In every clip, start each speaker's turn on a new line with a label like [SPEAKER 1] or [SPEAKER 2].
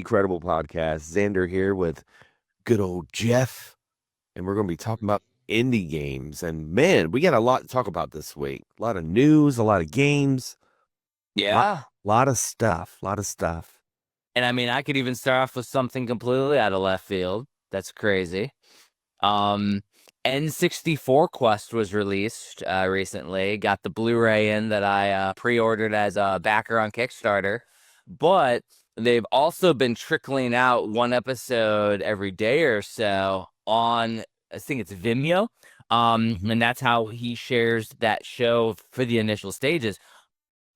[SPEAKER 1] Credible Podcast. Xander here with good old Jeff, and we're going to be talking about indie games. And man, we got a lot to talk about this week. A lot of news, a lot of games,
[SPEAKER 2] Yeah.
[SPEAKER 1] lot of stuff, lot of stuff.
[SPEAKER 2] And I mean, I could even start off with something completely out of left field. That's crazy. Um, N64 Quest was released recently. Got the Blu-ray in that I pre-ordered as a backer on Kickstarter. But they've also been trickling out one episode every day or so on, I think it's Vimeo. And that's how he shares that show for the initial stages.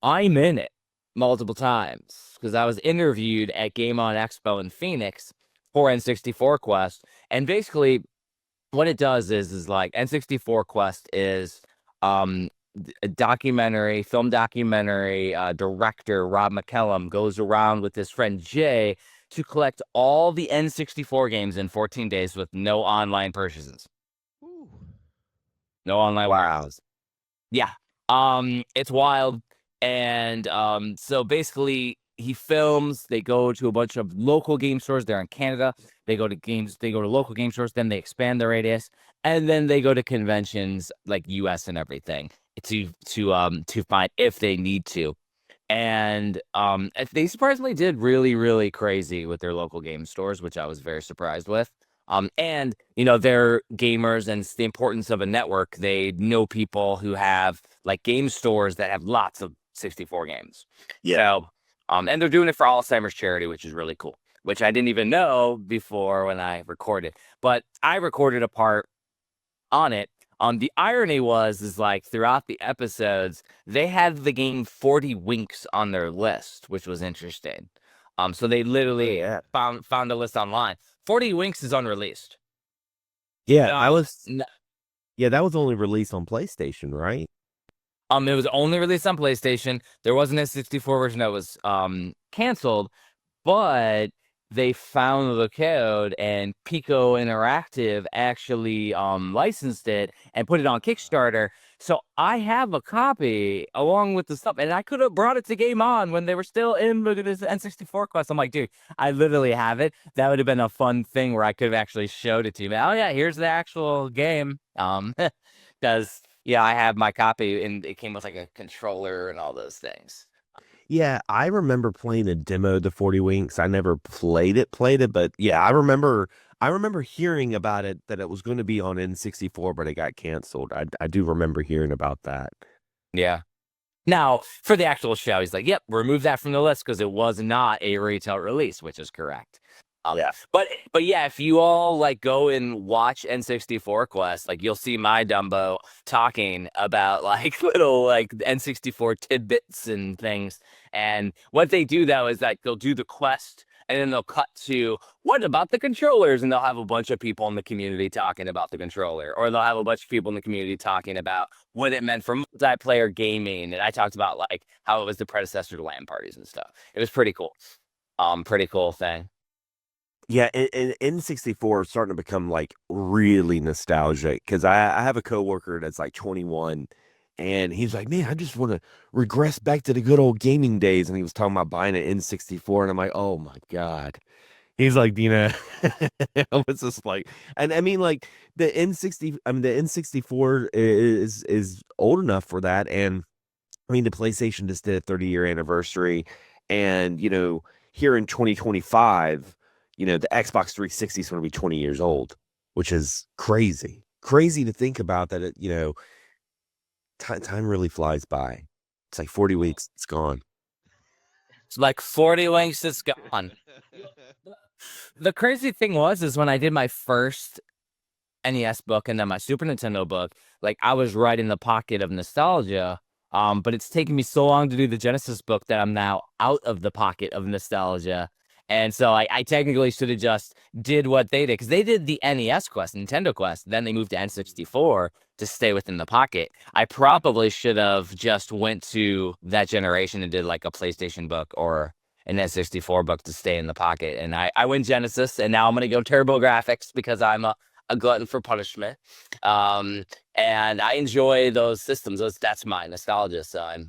[SPEAKER 2] I'm in it multiple times because I was interviewed at Game On Expo in Phoenix for N64 Quest. And basically, what it does is like N64 Quest is a documentary, film documentary director Rob McCallum goes around with his friend Jay to collect all the N64 games in 14 days with no online purchases.
[SPEAKER 1] Ooh.
[SPEAKER 2] No online
[SPEAKER 1] Wow.
[SPEAKER 2] purchases. Yeah. It's wild. And so basically he films, they go to a bunch of local game stores. They're in Canada. They go to local game stores, then they expand the radius, and then they go to conventions like US and everything to find if they need to. And they surprisingly did really, really crazy with their local game stores, which I was very surprised with. And they're gamers, and it's the importance of a network. They know people who have like game stores that have lots of 64 games.
[SPEAKER 1] Yeah.
[SPEAKER 2] So, and they're doing it for Alzheimer's charity, which is really cool, which I didn't even know before when I recorded. But I recorded a part on it. The irony is like throughout the episodes, they had the game 40 Winks on their list, which was interesting. So they literally found a list online. 40 Winks is unreleased.
[SPEAKER 1] Yeah,
[SPEAKER 2] N-
[SPEAKER 1] that was only released on PlayStation, right?
[SPEAKER 2] It was only released on PlayStation. There wasn't a 64 version that was canceled, but they found the code, and Pico Interactive actually licensed it and put it on Kickstarter. So I have a copy along with the stuff, and I could have brought it to Game On when they were still in the N64 Quest. I'm like, dude, I literally have it. That would have been a fun thing where I could have actually showed it to you. Oh yeah, here's the actual game. Because yeah, I have my copy, and it came with like a controller and all those things.
[SPEAKER 1] Yeah, I remember playing a demo of the 40 Winks. I never played it, but yeah, I remember hearing about it, that it was going to be on N64, but it got canceled. I do remember hearing about that.
[SPEAKER 2] Yeah. Now, for the actual show, he's like, yep, remove that from the list because it was not a retail release, which is correct.
[SPEAKER 1] Yeah.
[SPEAKER 2] But yeah, if you all like go and watch N64 Quest, like you'll see my Dumbo talking about like little like N64 tidbits and things. And what they do though is that they'll do the quest and then they'll cut to what about the controllers, and they'll have a bunch of people in the community talking about the controller, or they'll have a bunch of people in the community talking about what it meant for multiplayer gaming. And I talked about like how it was the predecessor to LAN parties and stuff. It was pretty cool. Pretty cool thing.
[SPEAKER 1] Yeah, and N64 is starting to become like really nostalgic, because I have a coworker that's like 21, and he's like, man, I just want to regress back to the good old gaming days. And he was talking about buying an N64, and I'm like, oh my God. He's like, I was just like, and I mean, like the N64 is old enough for that. And I mean, the PlayStation just did a 30-year anniversary, and here in 2025, the Xbox 360 is going to be 20 years old, which is crazy. Crazy to think about that. Time really flies by. It's like 40 weeks, it's gone.
[SPEAKER 2] It's like 40 links, it's gone. The crazy thing is when I did my first NES book and then my Super Nintendo book, like I was right in the pocket of nostalgia. But it's taken me so long to do the Genesis book that I'm now out of the pocket of nostalgia. And so I technically should have just did what they did, because they did the NES Quest, Nintendo Quest, then they moved to N64 to stay within the pocket. I probably should have just went to that generation and did like a PlayStation book or an N64 book to stay in the pocket. And I went Genesis, and now I'm going to go Turbo Graphics because I'm a glutton for punishment. And I enjoy those systems. That's my nostalgia. So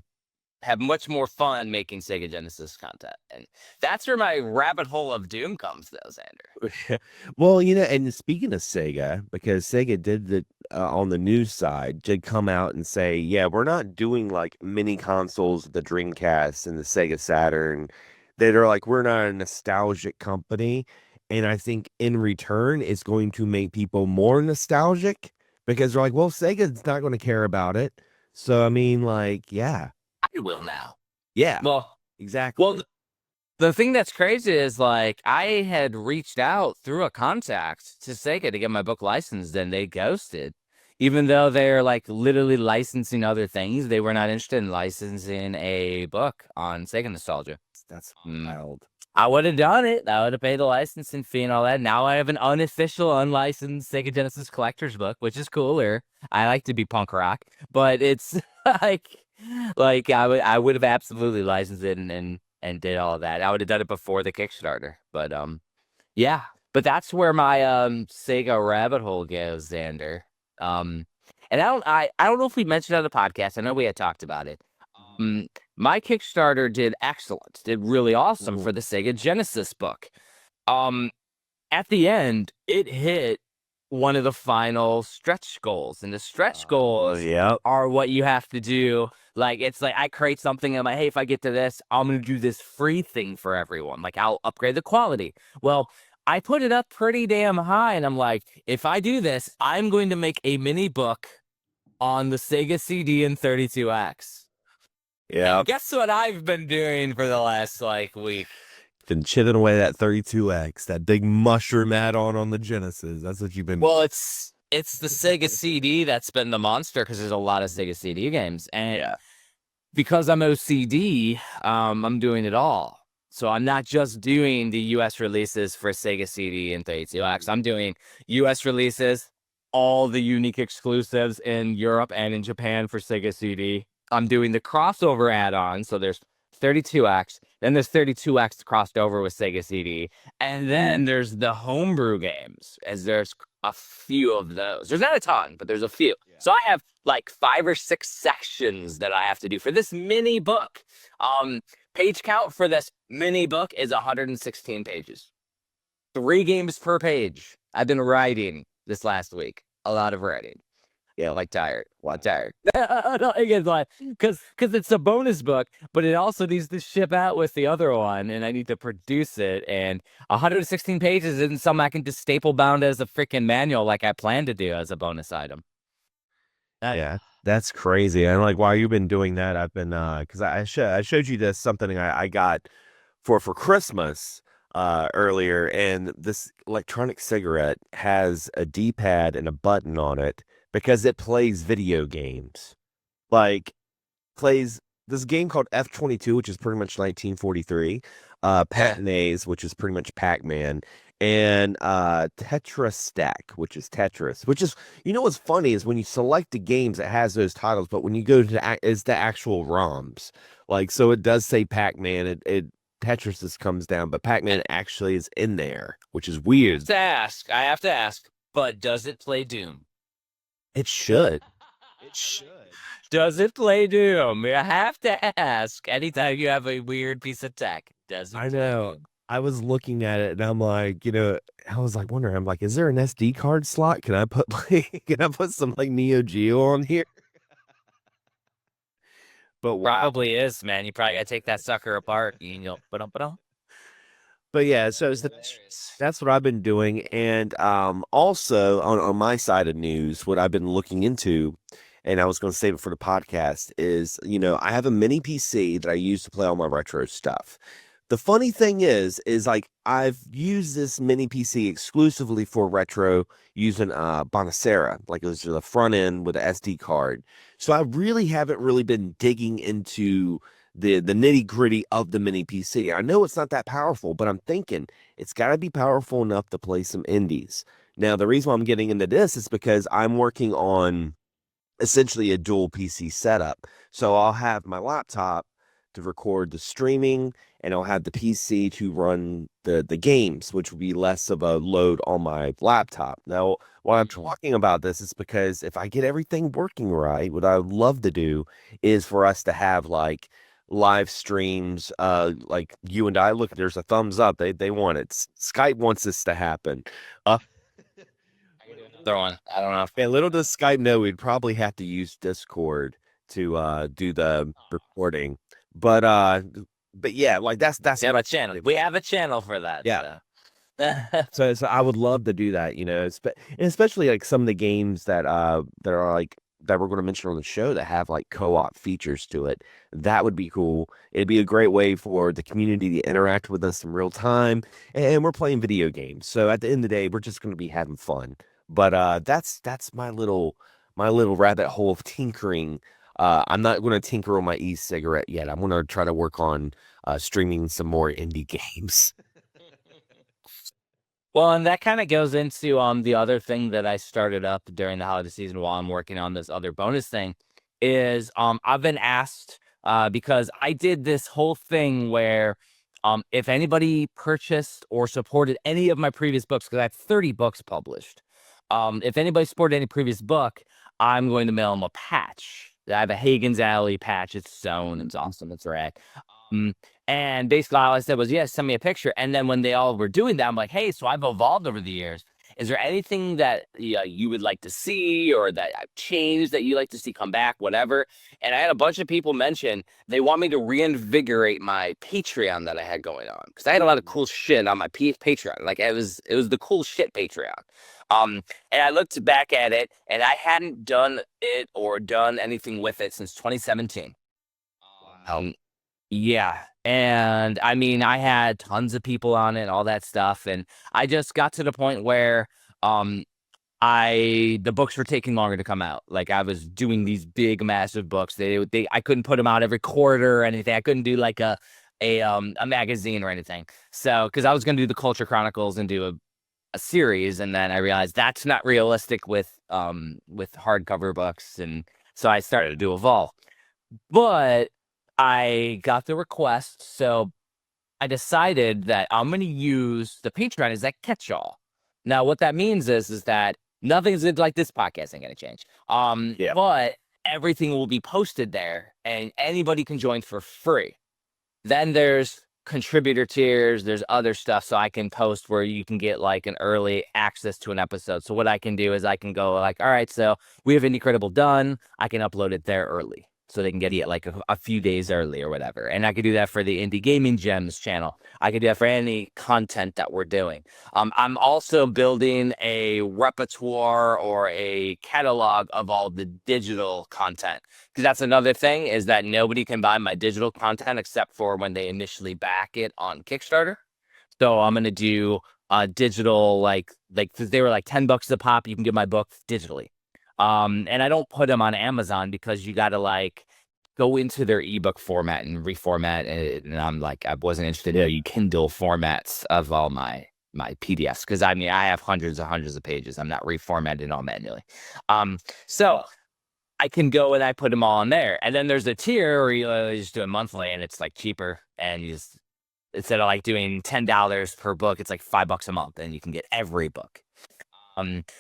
[SPEAKER 2] have much more fun making Sega Genesis content. And that's where my rabbit hole of doom comes, though, Xander.
[SPEAKER 1] Well, and speaking of Sega, because Sega did the on the news side, did come out and say, yeah, we're not doing like mini consoles, the Dreamcast and the Sega Saturn, that are like, we're not a nostalgic company. And I think in return, it's going to make people more nostalgic because they're like, well, Sega's not going to care about it. So, I mean, like, yeah.
[SPEAKER 2] I will now.
[SPEAKER 1] Yeah.
[SPEAKER 2] Well,
[SPEAKER 1] exactly.
[SPEAKER 2] Well, the thing that's crazy is like I had reached out through a contact to Sega to get my book licensed and they ghosted. Even though they're like literally licensing other things, they were not interested in licensing a book on Sega nostalgia.
[SPEAKER 1] That's wild.
[SPEAKER 2] I would have done it. I would have paid the licensing fee and all that. Now I have an unofficial, unlicensed Sega Genesis collector's book, which is cooler. I like to be punk rock, but it's like I would have absolutely licensed it and did all of that. I would have done it before the Kickstarter, but yeah. But that's where my Sega rabbit hole goes, Xander. And I don't know if we mentioned it on the podcast. I know we had talked about it. My Kickstarter did excellent, did really awesome for the Sega Genesis book. At the end, it hit one of the final stretch goals, and the stretch goals are what you have to do. Like, it's like I create something and I'm like, hey, if I get to this, I'm going to do this free thing for everyone. Like, I'll upgrade the quality. Well, I put it up pretty damn high, and I'm like, if I do this, I'm going to make a mini book on the Sega CD in 32X.
[SPEAKER 1] Yeah.
[SPEAKER 2] And guess what I've been doing for the last week?
[SPEAKER 1] Been chipping away that 32X, that big mushroom add-on on the Genesis. That's what you've been.
[SPEAKER 2] Well, it's the Sega CD that's been the monster because there's a lot of Sega CD games, and because I'm OCD, I'm doing it all. So I'm not just doing the US releases for Sega CD and 32X. I'm doing US releases, all the unique exclusives in Europe and in Japan for Sega CD. I'm doing the crossover add-on, so there's 32X, then there's 32X crossed over with Sega CD, and then there's the homebrew games, as there's a few of those. There's not a ton, but there's a few. So I have like 5 or 6 sections that I have to do for this mini book. Page count for this mini book is 116 pages. 3 games per page. I've been writing this last week. A lot of writing. Yeah, tired. Tired. Because it's a bonus book, but it also needs to ship out with the other one, and I need to produce it. And 116 pages isn't something I can just staple bound as a freaking manual like I plan to do as a bonus item.
[SPEAKER 1] Yeah, that's crazy. And like while you've been doing that, I've been because I showed you this something I got for Christmas earlier, and this electronic cigarette has a D-pad and a button on it because it plays video games. Like plays this game called F-22, which is pretty much 1943, Patinaes, which is pretty much Pac-Man, and Tetris Stack, which is Tetris, which is, what's funny is when you select the games, it has those titles, but when you go to it's the actual ROMs. Like, so it does say Pac-Man, it Tetris just comes down, but Pac-Man actually is in there, which is weird.
[SPEAKER 2] I have to ask, but does it play Doom?
[SPEAKER 1] It should.
[SPEAKER 2] It should. Does it play Doom? I have to ask. Anytime you have a weird piece of tech, does it?
[SPEAKER 1] I know. I was looking at it and I'm like, I was like wondering, I'm like, is there an SD card slot? Can I put some Neo Geo on here?
[SPEAKER 2] But probably is, man. You probably gotta take that sucker apart and you'll put up.
[SPEAKER 1] But yeah, so that's what I've been doing. And also on my side of news, what I've been looking into, and I was going to save it for the podcast, is, I have a mini PC that I use to play all my retro stuff. The funny thing is like I've used this mini PC exclusively for retro using Bonacera, like it was the front end with an SD card. So I really haven't really been digging into the nitty gritty of the mini PC. I know it's not that powerful, but I'm thinking it's got to be powerful enough to play some indies. Now, the reason why I'm getting into this is because I'm working on essentially a dual PC setup. So I'll have my laptop to record the streaming, and I'll have the PC to run the games, which will be less of a load on my laptop. Now, why I'm talking about this is because if I get everything working right, what I would love to do is for us to have like live streams, like you and I, look, there's a thumbs up. They want it. Skype wants this to happen. Uh,
[SPEAKER 2] Another one. I don't know.
[SPEAKER 1] Man, little does Skype know we'd probably have to use Discord to do the recording. But yeah, like that's
[SPEAKER 2] We have
[SPEAKER 1] my
[SPEAKER 2] a channel. We have a channel for that.
[SPEAKER 1] yeah.
[SPEAKER 2] So.
[SPEAKER 1] So I would love to do that, and especially like some of the games that are like that we're going to mention on the show that have like co-op features to it. That would be cool. It'd be a great way for the community to interact with us in real time, and we're playing video games. So at the end of the day, we're just going to be having fun. But that's my little rabbit hole of tinkering. I'm not going to tinker on my e-cigarette yet. I'm going to try to work on streaming some more indie games.
[SPEAKER 2] Well, and that kind of goes into the other thing that I started up during the holiday season while I'm working on this other bonus thing is I've been asked because I did this whole thing where if anybody purchased or supported any of my previous books, because I have 30 books published, if anybody supported any previous book, I'm going to mail them a patch. I have a Hagen's Alley patch. It's sewn. It's awesome. It's rad. Um, and basically, all I said was, yeah, send me a picture. And then when they all were doing that, I'm like, hey, so I've evolved over the years. Is there anything that you would like to see or that I've changed that you like to see come back, whatever? And I had a bunch of people mention they want me to reinvigorate my Patreon that I had going on because I had a lot of cool shit on my Patreon. Like it was the cool shit Patreon. And I looked back at it and I hadn't done it or done anything with it since 2017. Um, yeah. And I mean, I had tons of people on it, all that stuff. And I just got to the point where um the books were taking longer to come out. Like I was doing these big, massive books. I couldn't put them out every quarter or anything. I couldn't do like a magazine or anything. So because I was gonna do the Culture Chronicles and do a series, and then I realized that's not realistic with hardcover books. And so I started to do Evolve. But I got the request, so I decided that I'm going to use the Patreon as that catch-all. Now, what that means is that nothing's like this podcast ain't going to change.
[SPEAKER 1] Yeah.
[SPEAKER 2] But everything will be posted there, and anybody can join for free. Then there's contributor tiers, there's other stuff, so I can post where you can get like an early access to an episode. So what I can do is I can go like, all right, so we have Indie Credible done. I can upload it there early so they can get it like a few days early or whatever. And I could do that for the Indie Gaming Gems channel. I could do that for any content that we're doing. I'm also building a repertoire or a catalog of all the digital content. Because that's another thing is that nobody can buy my digital content except for when they initially back it on Kickstarter. So I'm going to do digital, like they were like $10 a pop. You can get my book digitally. And I don't put them on Amazon because you got to like go into their ebook format and reformat it. And I'm like, I wasn't interested in Kindle formats of all my PDFs because I mean I have hundreds of pages. I'm not reformatting all manually. So I can go and I put them all in there. And then there's a tier where you just do it monthly and it's like cheaper. And you just instead of like doing $10 per book, it's like $5 a month and you can get every book.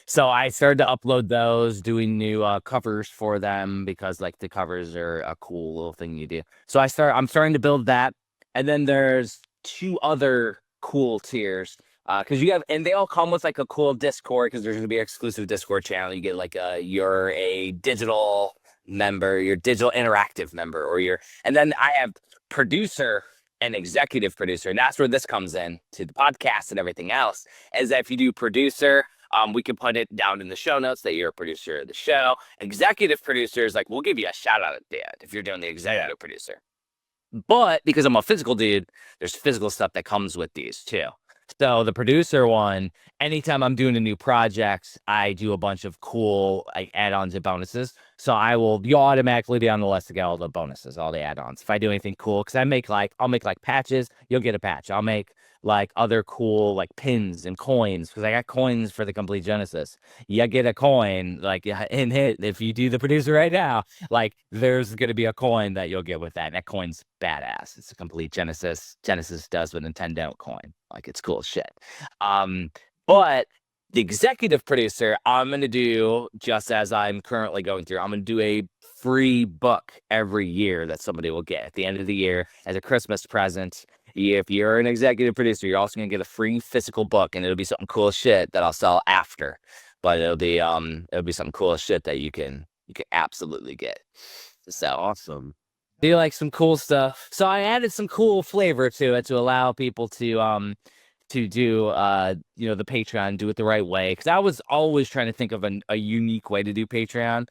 [SPEAKER 2] So I started to upload those, doing new covers for them because like the covers are a cool little thing you do. So I'm starting to build that. And then there's two other cool tiers. Because you have, and they all come with like a cool Discord because there's gonna be an exclusive Discord channel. You get like you're a digital member, you're digital interactive member, and then I have producer and executive producer, and that's where this comes in to the podcast and everything else. Is that if you do producer, we can put it down in the show notes that you're a producer of the show. Executive producers, like we'll give you a shout out at the end if you're doing the executive producer. But because I'm a physical dude, there's physical stuff that comes with these too. So the producer one, anytime I'm doing a new project, I do a bunch of cool like add-ons and bonuses. So you'll automatically be on the list to get all the bonuses, all the add-ons. If I do anything cool, because I'll make like patches, you'll get a patch. I'll make like other cool like pins and coins because I got coins for the complete Genesis. You get a coin like in it if you do the producer right now. Like there's gonna be a coin that you'll get with that. And that coin's badass. It's a complete Genesis. Genesis does with Nintendo coin. Like it's cool as shit. But the executive producer, I'm gonna do just as I'm currently going through. I'm gonna do a free book every year that somebody will get at the end of the year as a Christmas present. If you're an executive producer, you're also gonna get a free physical book, and it'll be something cool as shit that I'll sell after. But it'll be some cool as shit that you can absolutely get. So
[SPEAKER 1] Awesome.
[SPEAKER 2] do you like some cool stuff? So I added some cool flavor to it to allow people to do the Patreon, do it the right way, because I was always trying to think of a unique way to do Patreon.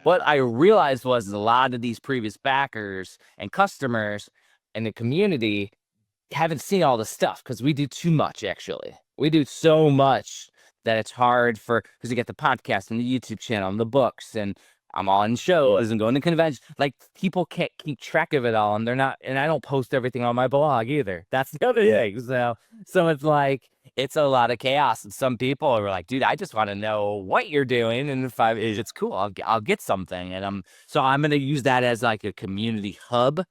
[SPEAKER 2] What I realized was a lot of these previous backers and customers and the community haven't seen all the stuff because we do too much. Actually, we do so much that it's hard because you get the podcast and the YouTube channel and the books, and I'm on shows and going to conventions. Like, people can't keep track of it all, and they're not. And I don't post everything on my blog either. That's the other thing. So it's like it's a lot of chaos. And some people are like, "Dude, I just want to know what you're doing, and if it's cool, I'll get something." And I'm gonna use that as like a community hub.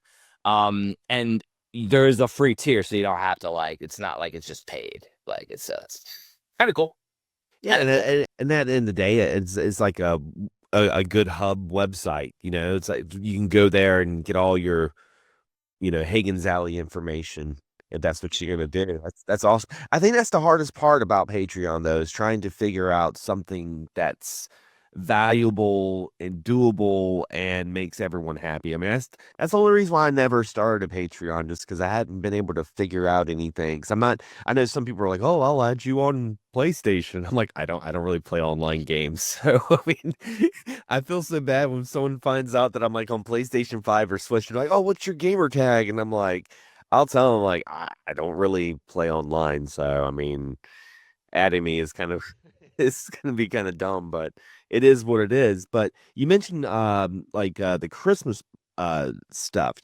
[SPEAKER 2] And there is a free tier, so you don't have to it's not like it's just paid. Like it's kind of cool.
[SPEAKER 1] Yeah, and at the end of the day, it's like a good hub website. It's like you can go there and get all your Hagen's Alley information if that's what you're gonna do. That's awesome. I think that's the hardest part about Patreon, though, is trying to figure out something that's valuable and doable and makes everyone happy. I mean, that's the only reason why I never started a Patreon, just because I hadn't been able to figure out anything. Because I know some people are like, "Oh, I'll add you on PlayStation." I'm like, I don't really play online games. So I mean, I feel so bad when someone finds out that I'm like on PlayStation 5 or Switch. They're like, "Oh, what's your gamer tag?" And I'm like, I'll tell them like I don't really play online. So I mean, adding me is kind of it's gonna be kind of dumb, but it is what it is. But you mentioned the Christmas stuff.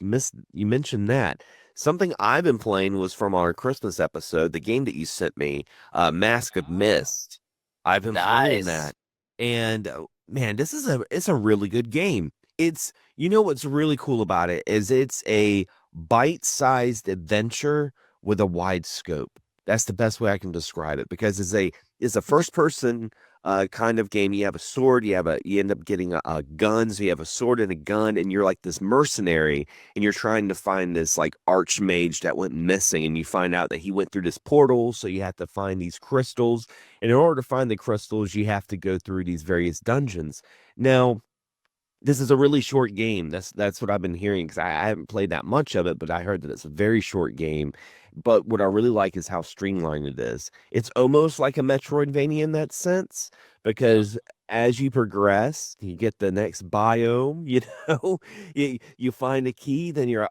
[SPEAKER 1] You mentioned that. Something I've been playing was from our Christmas episode, the game that you sent me, Mask of Mist. I've been playing
[SPEAKER 2] Nice.
[SPEAKER 1] that. And man, it's a really good game. What's really cool about it is it's a bite-sized adventure with a wide scope. That's the best way I can describe it, because it's a first person kind of game. You have a sword, you end up getting a gun, so you have a sword and a gun, and you're like this mercenary, and you're trying to find this like archmage that went missing, and you find out that he went through this portal, so you have to find these crystals, and in order to find the crystals, you have to go through these various dungeons. Now, this is a really short game. That's what I've been hearing, because I haven't played that much of it, but I heard that it's a very short game. But what I really like is how streamlined it is. It's almost like a Metroidvania in that sense, because as you progress, you get the next biome, know, you find a key, then you're,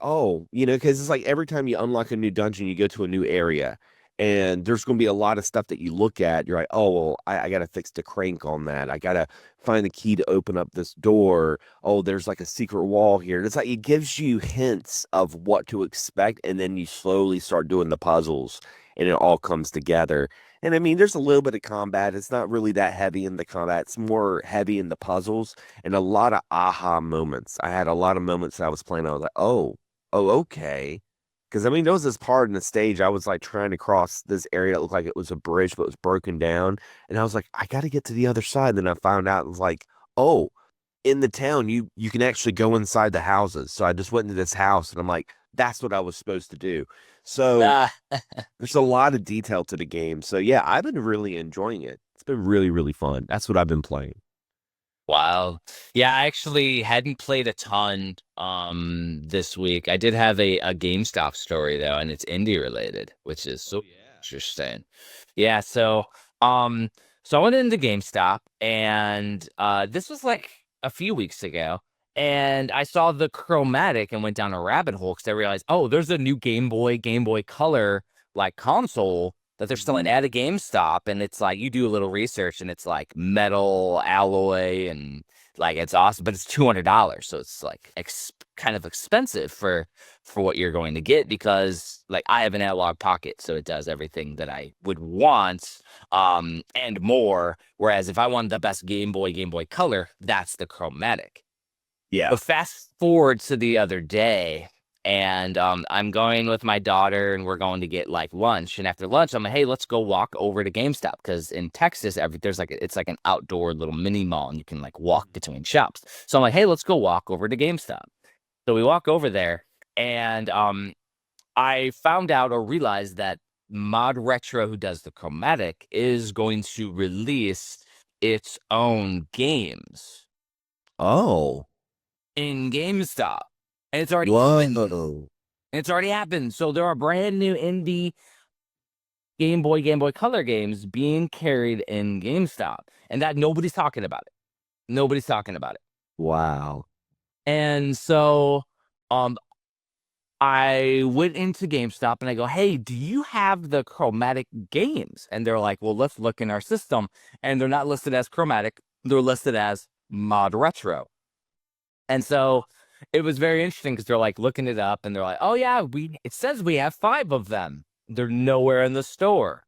[SPEAKER 1] because it's like every time you unlock a new dungeon, you go to a new area. And there's going to be a lot of stuff that you look at. You're like, oh, well, I got to fix the crank on that. I got to find the key to open up this door. Oh, there's like a secret wall here. It's like it gives you hints of what to expect. And then you slowly start doing the puzzles and it all comes together. And I mean, there's a little bit of combat. It's not really that heavy in the combat. It's more heavy in the puzzles and a lot of aha moments. I had a lot of moments that I was playing. I was like, okay. Because, I mean, there was this part in the stage, I was like trying to cross this area that looked like it was a bridge, but it was broken down. And I was like, I got to get to the other side. Then I found out it was like, oh, in the town, you can actually go inside the houses. So I just went into this house and I'm like, that's what I was supposed to do. So
[SPEAKER 2] Ah,
[SPEAKER 1] there's a lot of detail to the game. So yeah, I've been really enjoying it. It's been really, really fun. That's what I've been playing.
[SPEAKER 2] wow. Yeah, I actually hadn't played a ton this week. I did have a GameStop story though, and it's indie related, which is so interesting. Yeah, so I went into GameStop, and this was like a few weeks ago, and I saw the Chromatic and went down a rabbit hole because I realized, oh, there's a new Game Boy Color like console that they're selling at a GameStop, and it's like you do a little research, and it's like metal alloy, and like it's awesome, but it's $200, so it's like kind of expensive for what you're going to get, because like I have an analog pocket, so it does everything that I would want, and more. Whereas if I wanted the best Game Boy Color, that's the Chromatic.
[SPEAKER 1] Yeah.
[SPEAKER 2] But fast forward to the other day, And I'm going with my daughter, and we're going to get like lunch. And after lunch, I'm like, hey, let's go walk over to GameStop, because in Texas, there's like it's like an outdoor little mini mall, and you can like walk between shops. So I'm like, hey, let's go walk over to GameStop. So we walk over there, and I found out or realized that ModRetro, who does the Chromatic, is going to release its own games
[SPEAKER 1] Oh,
[SPEAKER 2] in GameStop. And it's already happened.
[SPEAKER 1] whoa.
[SPEAKER 2] It's already happened. So there are brand new indie Game Boy Color games being carried in GameStop. And that nobody's talking about it. Nobody's talking about it.
[SPEAKER 1] Wow.
[SPEAKER 2] And so I went into GameStop and I go, hey, do you have the Chromatic games? And they're like, well, let's look in our system. And they're not listed as Chromatic. They're listed as ModRetro. And so it was very interesting, because they're like looking it up and they're like, oh yeah, it says we have 5 of them. They're nowhere in the store.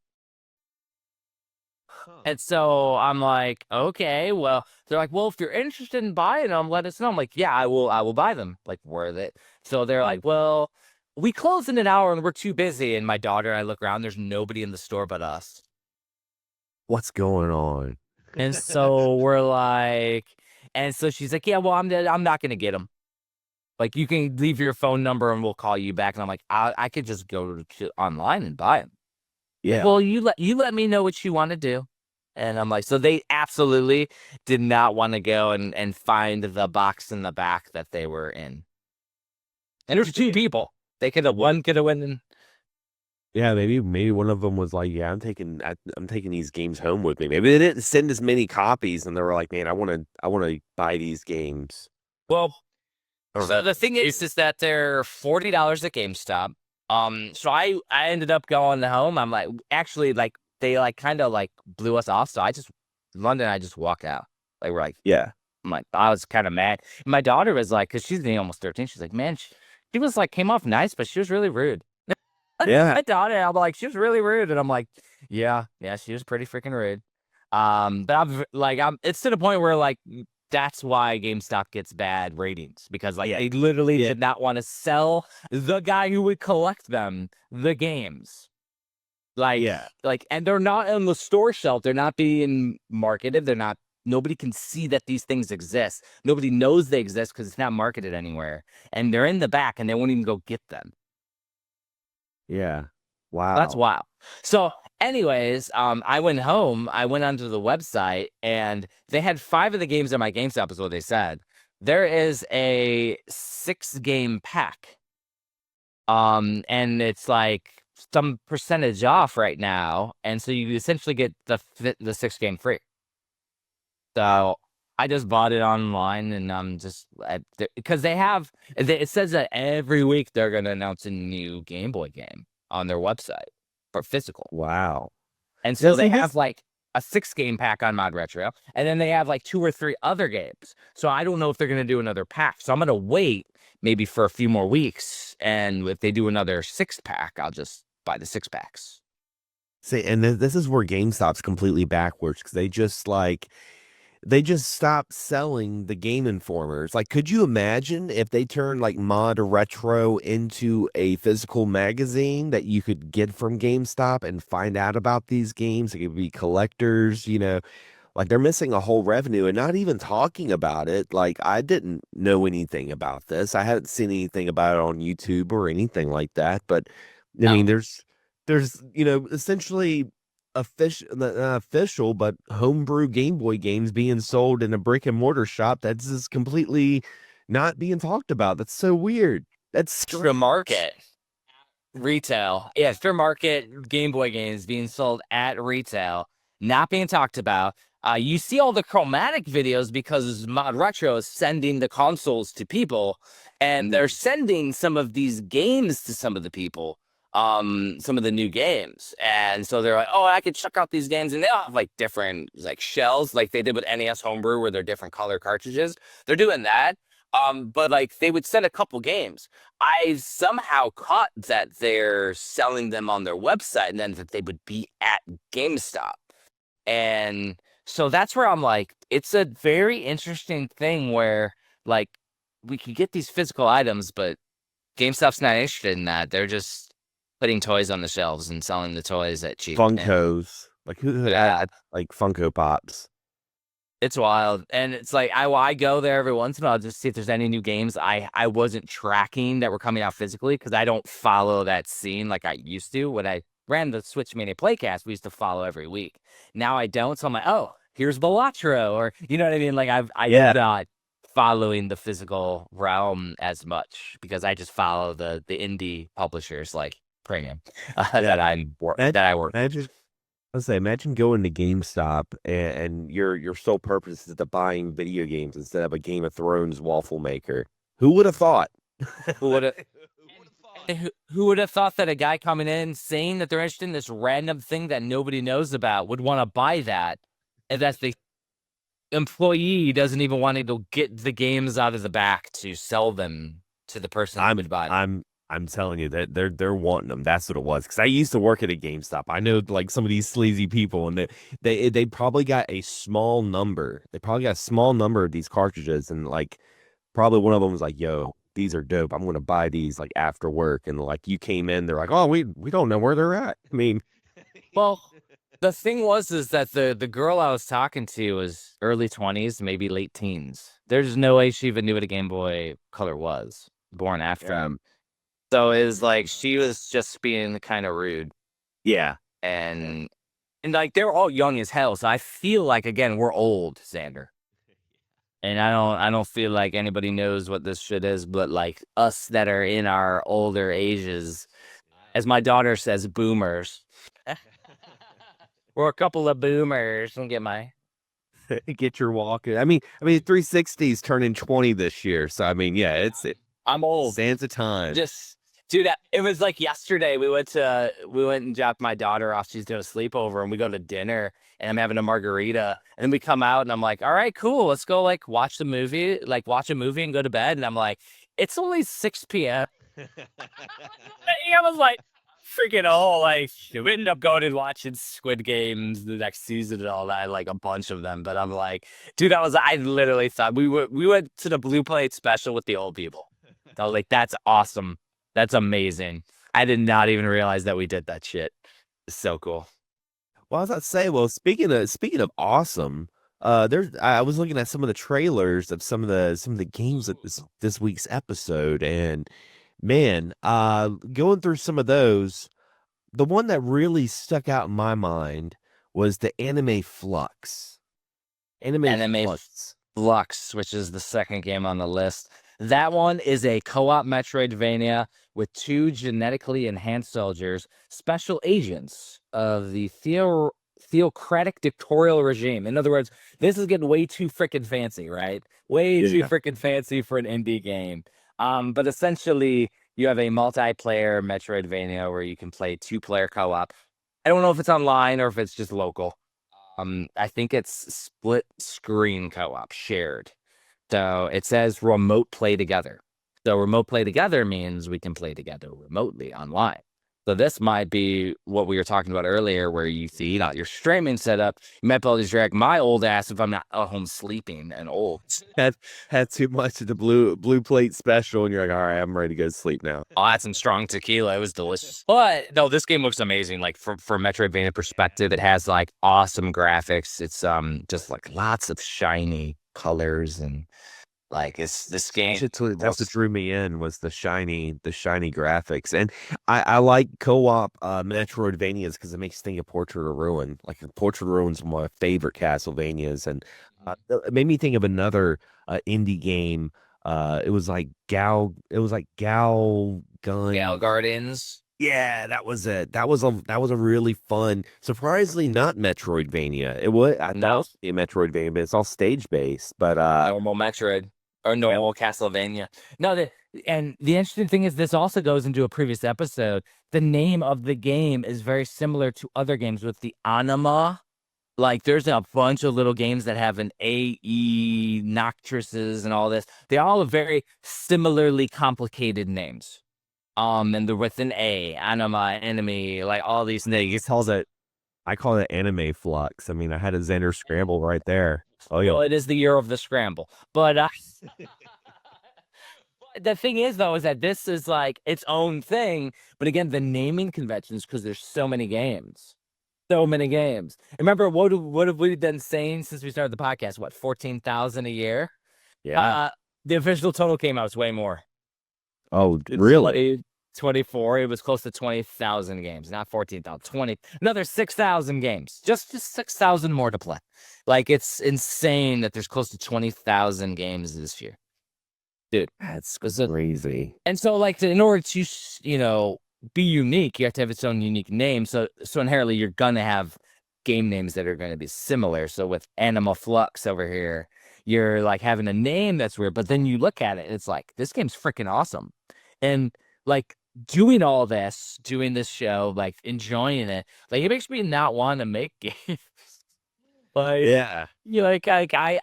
[SPEAKER 2] And so I'm like, okay, well, they're like, well, if you're interested in buying them, let us know. I'm like, yeah, I will buy them. Like, worth it. So they're like, well, we close in an hour and we're too busy. And my daughter, I look around, there's nobody in the store but us.
[SPEAKER 1] What's going on?
[SPEAKER 2] And so we're like, and so she's like, yeah, well, I'm not going to get them. Like, you can leave your phone number and we'll call you back. And I'm like, I could just go online and buy them.
[SPEAKER 1] Yeah.
[SPEAKER 2] Well, you let me know what you want to do. And I'm like, so they absolutely did not want to go and find the box in the back that they were in. And there's 2 people. One could have went in.
[SPEAKER 1] Yeah, maybe one of them was like, yeah, I'm taking these games home with me. Maybe they didn't send as many copies, and they were like, man, I want to buy these games.
[SPEAKER 2] Well, so the thing is that they're $40 at GameStop. So I ended up going home. I'm like, actually, like, they like kind of like blew us off. So I just walked out. Like, we're like,
[SPEAKER 1] Yeah.
[SPEAKER 2] I'm like, I was kind of mad. My daughter was like, because she's almost 13. She's like, man, she was like, came off nice, but she was really rude.
[SPEAKER 1] Yeah.
[SPEAKER 2] My daughter, I'm like, she was really rude. And I'm like, yeah, she was pretty freaking rude. But it's to the point where like, that's why GameStop gets bad ratings, because like they literally did not want to sell the guy who would collect them the games. And they're not on the store shelf. They're not being marketed. Nobody can see that these things exist. Nobody knows they exist because it's not marketed anywhere. And they're in the back and they won't even go get them.
[SPEAKER 1] Yeah. Wow.
[SPEAKER 2] That's wild. So anyways, I went home, I went onto the website, and they had 5 of the games in my GameStop, is what they said. There is a 6-game pack. And it's like some percentage off right now. And so you essentially get the 6-game free. So I just bought it online, and I'm just because it says that every week they're going to announce a new Game Boy game on their website for physical.
[SPEAKER 1] Wow.
[SPEAKER 2] And so they have like a 6-game pack on ModRetro, and then they have like 2 or 3 other games. So I don't know if they're going to do another pack. So I'm going to wait maybe for a few more weeks. And if they do another 6-pack, I'll just buy the 6-packs.
[SPEAKER 1] See, and this is where GameStop's completely backwards, because they just stopped selling the Game Informers. Like, could you imagine if they turned like ModRetro into a physical magazine that you could get from GameStop and find out about these games? It could be collectors, like they're missing a whole revenue and not even talking about it. Like, I didn't know anything about this. I hadn't seen anything about it on YouTube or anything like that. But I mean, there's essentially official but homebrew Game Boy games being sold in a brick and mortar shop that's just completely not being talked about. That's so weird. That's
[SPEAKER 2] Extra market retail. Yeah, extra market Game Boy games being sold at retail, not being talked about. You see all the Chromatic videos because ModRetro is sending the consoles to people, and they're sending some of these games to some of the people. Some of the new games, and so they're like, oh, I could check out these games, and they all have like different like shells, like they did with NES Homebrew, where they're different color cartridges. They're doing that, but like they would send a couple games. I somehow caught that they're selling them on their website, and then that they would be at GameStop, and so that's where I'm like, it's a very interesting thing where like we could get these physical items, but GameStop's not interested in that. They're just putting toys on the shelves and selling the toys at cheap.
[SPEAKER 1] Funkos, like who
[SPEAKER 2] Yeah.
[SPEAKER 1] had like Funko Pops.
[SPEAKER 2] It's wild. And it's like I go there every once in a while just to see if there's any new games I wasn't tracking that were coming out physically, because I don't follow that scene like I used to. When I ran the Switch Mania Playcast, we used to follow every week. Now I don't, so I'm like, oh, here's ModRetro, or you know what I mean? Like I'm not following the physical realm as much because I just follow the indie publishers like Premium that I work.
[SPEAKER 1] Imagine going to GameStop and your sole purpose is to buying video games instead of a Game of Thrones waffle maker. Who would have thought?
[SPEAKER 2] Who would have? Who would have thought that a guy coming in saying that they're interested in this random thing that nobody knows about would want to buy that, and that the employee doesn't even want to get the games out of the back to sell them to the person who would buy them.
[SPEAKER 1] I'm telling you that they're wanting them. That's what it was. Because I used to work at a GameStop. I know like some of these sleazy people, and they probably got a small number. They probably got a small number of these cartridges, and like probably one of them was like, "Yo, these are dope. I'm gonna buy these like after work." And like you came in, they're like, "Oh, we don't know where they're at." I mean,
[SPEAKER 2] well, the thing was is that the girl I was talking to was early 20s, maybe late teens. There's no way she even knew what a Game Boy Color was. Born after him. So it was like she was just being kind of rude.
[SPEAKER 1] Yeah.
[SPEAKER 2] And like they're all young as hell. So I feel like again, we're old, Xander. And I don't feel like anybody knows what this shit is, but like us that are in our older ages, as my daughter says, boomers. We're a couple of boomers. Don't get my
[SPEAKER 1] get your walk. I mean 360's turning 20 this year. So I mean, yeah,
[SPEAKER 2] I'm old.
[SPEAKER 1] Sands of time.
[SPEAKER 2] Just dude, it was like yesterday. We went and dropped my daughter off. She's doing a sleepover, and we go to dinner, and I'm having a margarita, and then we come out, and I'm like, all right, cool, let's go like watch a movie and go to bed. And I'm like, it's only 6 p.m. I was like, freaking like we ended up going and watching Squid Games the next season and all that, like a bunch of them. But I'm like, dude, I literally thought we went to the Blue Plate special with the old people. I was like, that's awesome. That's amazing. I did not even realize that we did that shit. It's so cool.
[SPEAKER 1] Well, I was about to say, well, speaking of awesome, I was looking at some of the trailers of some of the games of this week's episode, and man, going through some of those, the one that really stuck out in my mind was the Anime Flux.
[SPEAKER 2] Anime Flux, which is the second game on the list. That one is a co-op Metroidvania with 2 genetically enhanced soldiers, special agents of the theocratic dictatorial regime. In other words, this is getting way too freaking fancy, right? Way too freaking fancy for an indie game. But essentially, you have a multiplayer Metroidvania where you can play 2-player co-op. I don't know if it's online or if it's just local. I think it's split screen co-op, shared. So it says remote play together. So remote play together means we can play together remotely online. So this might be what we were talking about earlier, where you see your streaming setup. You might be able to drag my old ass if I'm not at home sleeping and old.
[SPEAKER 1] Had too much of the blue plate special, and you're like, all right, I'm ready to go to sleep now.
[SPEAKER 2] Oh, I had some strong tequila. It was delicious. But no, this game looks amazing. Like for Metroidvania perspective, it has like awesome graphics. It's just like lots of shiny colors, and like this game.
[SPEAKER 1] That's what drew me in was the shiny graphics. And I like co-op Metroidvanias because it makes you think of Portrait of Ruin. Like Portrait of Ruin's one of my favorite Castlevanias, and it made me think of another indie game. It was like Gal
[SPEAKER 2] Gardens.
[SPEAKER 1] Yeah, that was it. That was a really fun, surprisingly not Metroidvania. It was I thought it was a Metroidvania, but it's all stage based. But
[SPEAKER 2] normal Metroid or normal Castlevania. No, the interesting thing is this also goes into a previous episode. The name of the game is very similar to other games with the Anima. Like there's a bunch of little games that have an AE Noctruses and all this. They all have very similarly complicated names. And they're with an A, Anima, Enemy, like all these things.
[SPEAKER 1] I call it Anime Flux. I mean, I had a Xander Scramble right there. Oh yeah.
[SPEAKER 2] Well, it is the year of the scramble, but the thing is though, is that this is like its own thing. But again, the naming conventions, because there's so many games. So many games. Remember, what have we been saying since we started the podcast? What, 14,000 a year?
[SPEAKER 1] Yeah.
[SPEAKER 2] The official total came out, it's way more.
[SPEAKER 1] Oh, really?
[SPEAKER 2] 24, it was close to 20,000 games, not 14,000, 20, another 6,000 games, just 6,000 more to play. Like, it's insane that there's close to 20,000 games this year, dude.
[SPEAKER 1] That's crazy.
[SPEAKER 2] And so, like, in order to, you know, be unique, you have to have its own unique name. So inherently, you're gonna have game names that are gonna be similar. So with Anima Flux over here, you're like having a name that's weird, but then you look at it, it's like, this game's freaking awesome. And like, doing all this, doing this show, like enjoying it, like it makes me not want to make games. Like,
[SPEAKER 1] Yeah.
[SPEAKER 2] you know,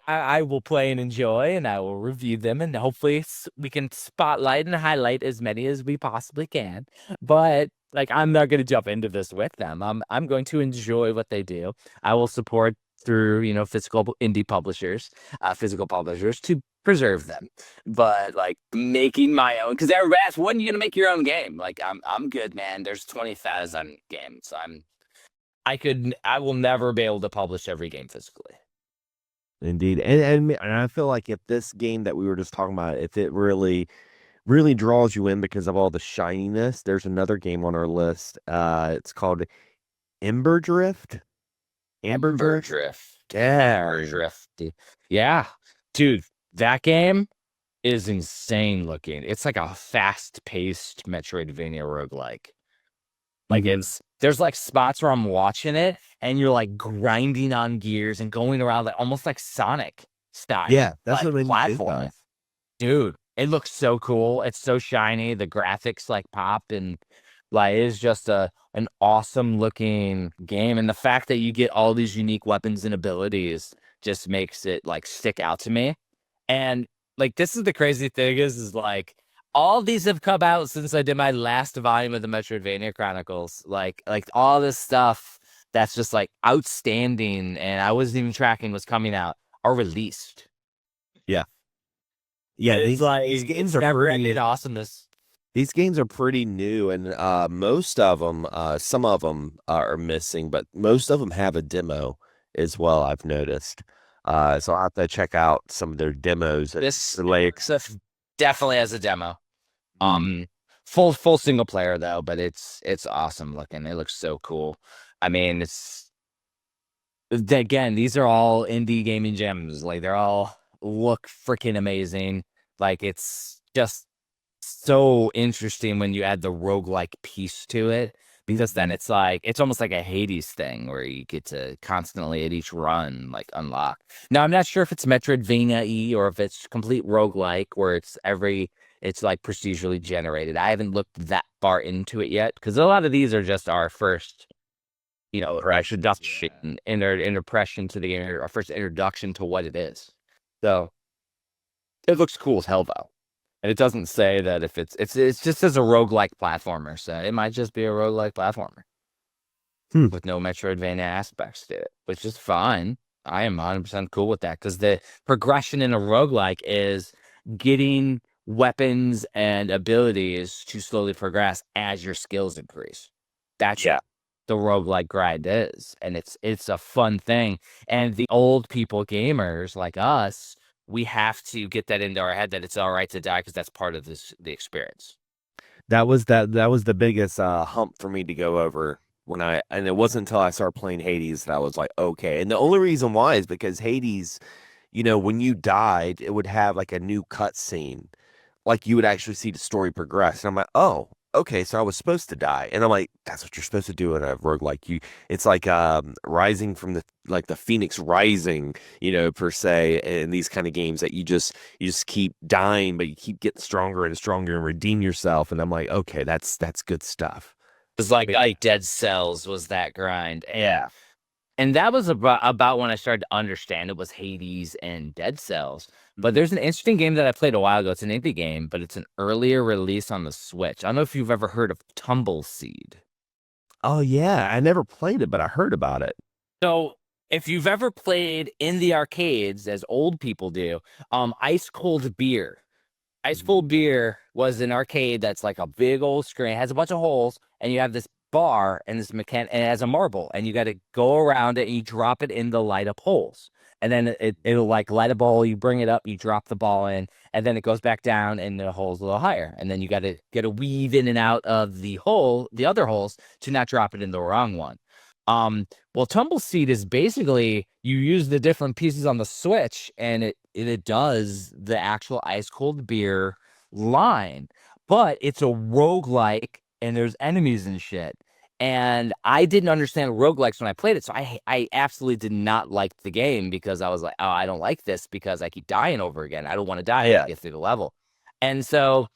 [SPEAKER 2] I will play and enjoy, and I will review them, and hopefully we can spotlight and highlight as many as we possibly can. But like, I'm not going to jump into this with them. I'm going to enjoy what they do. I will support through, you know, physical indie publishers, physical publishers, to preserve them. But like, making my own, because everybody asks, when are you gonna make your own game? Like, I'm good, man. There's 20,000 games. I will never be able to publish every game physically.
[SPEAKER 1] Indeed. And I feel like if this game that we were just talking about, if it really draws you in because of all the shininess, there's another game on our list. It's called Emberdrift.
[SPEAKER 2] Emberdrift. Emberdrift. Yeah. Dude, that game is insane looking. It's like a fast-paced Metroidvania roguelike. Like, there's like spots where I'm watching it and you're like grinding on gears and going around like almost like Sonic style.
[SPEAKER 1] Yeah, that's
[SPEAKER 2] like,
[SPEAKER 1] what made me
[SPEAKER 2] platform. Dude, it looks so cool. It's so shiny. The graphics like pop, and like, it's just an awesome looking game. And the fact that you get all these unique weapons and abilities just makes it like stick out to me. And like, this is the crazy thing is like, all these have come out since I did my last volume of the Metroidvania Chronicles. Like all this stuff that's just like outstanding, and I wasn't even tracking what's coming out, are released.
[SPEAKER 1] Yeah. Yeah,
[SPEAKER 2] these games are never ending awesomeness.
[SPEAKER 1] These games are pretty new, and most of them, some of them are missing, but most of them have a demo as well, I've noticed. So I'll have to check out some of their demos.
[SPEAKER 2] This definitely has a demo. Full single player though, but it's awesome looking. It looks so cool. I mean, it's, again, these are all indie gaming gems. Like, they're all look freaking amazing. Like, it's just so interesting when you add the roguelike piece to it, because then it's like, it's almost like a Hades thing where you get to constantly at each run like unlock. Now, I'm not sure if it's Metroidvania-y or if it's complete roguelike where it's like procedurally generated. I haven't looked that far into it yet, because a lot of these are just our first, you know, introduction to the game, our first introduction to what it is. So it looks cool as hell though. And it doesn't say that if it's just as a roguelike platformer, so it might just be a roguelike platformer with no Metroidvania aspects to it, which is fine. I am 100% cool with that, because the progression in a roguelike is getting weapons and abilities to slowly progress as your skills increase. That's what the roguelike grind is. And it's a fun thing. And the old people gamers like us, we have to get that into our head that it's all right to die, because that's part of the experience.
[SPEAKER 1] That was the biggest hump for me to go over and it wasn't until I started playing Hades that I was like, okay. And the only reason why is because Hades, you know, when you died, it would have like a new cutscene. Like, you would actually see the story progress. And I'm like, oh, okay, so I was supposed to die. And I'm like, that's what you're supposed to do in a roguelike. It's like rising from the Phoenix Rising, you know, per se, in these kind of games that you just keep dying, but you keep getting stronger and stronger and redeem yourself. And I'm like, okay, that's good stuff.
[SPEAKER 2] It's like Dead Cells was that grind. Yeah. And that was about when I started to understand it was Hades and Dead Cells. But there's an interesting game that I played a while ago. It's an indie game, but it's an earlier release on the Switch. I don't know if you've ever heard of Tumbleseed.
[SPEAKER 1] Oh, yeah. I never played it, but I heard about it.
[SPEAKER 2] So if you've ever played in the arcades, as old people do, ice cold beer Ice Cold Beer was an arcade that's like a big old screen, has a bunch of holes, and you have this bar and this and it has a marble, and you got to go around it and you drop it in the light up holes. And then it'll like light a ball, you bring it up, you drop the ball in, and then it goes back down and the hole's a little higher. And then you got to weave in and out of the other holes to not drop it in the wrong one. Well, Tumbleseed is basically you use the different pieces on the Switch and it does the actual ice cold beer line, but it's a roguelike and there's enemies and shit. And I didn't understand roguelikes when I played it, so I absolutely did not like the game because I was like, oh, I don't like this because I keep dying over again. I don't want to die to get through the level. And so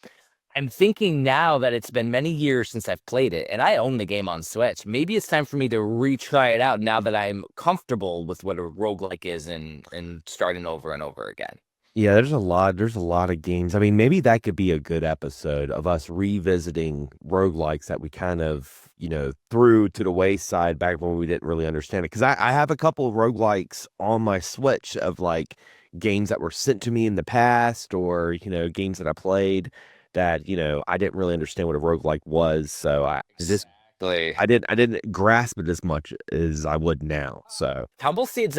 [SPEAKER 2] I'm thinking now that it's been many years since I've played it, and I own the game on Switch. Maybe it's time for me to retry it out now that I'm comfortable with what a roguelike is and starting over and over again.
[SPEAKER 1] Yeah, there's a lot of games. I mean, maybe that could be a good episode of us revisiting roguelikes that we kind of, threw to the wayside back when we didn't really understand it. Because I have a couple of roguelikes on my Switch of like games that were sent to me in the past or, games that I played that, I didn't really understand what a roguelike was. So
[SPEAKER 2] Exactly.
[SPEAKER 1] I didn't grasp it as much as I would now. So
[SPEAKER 2] Tumbleseed's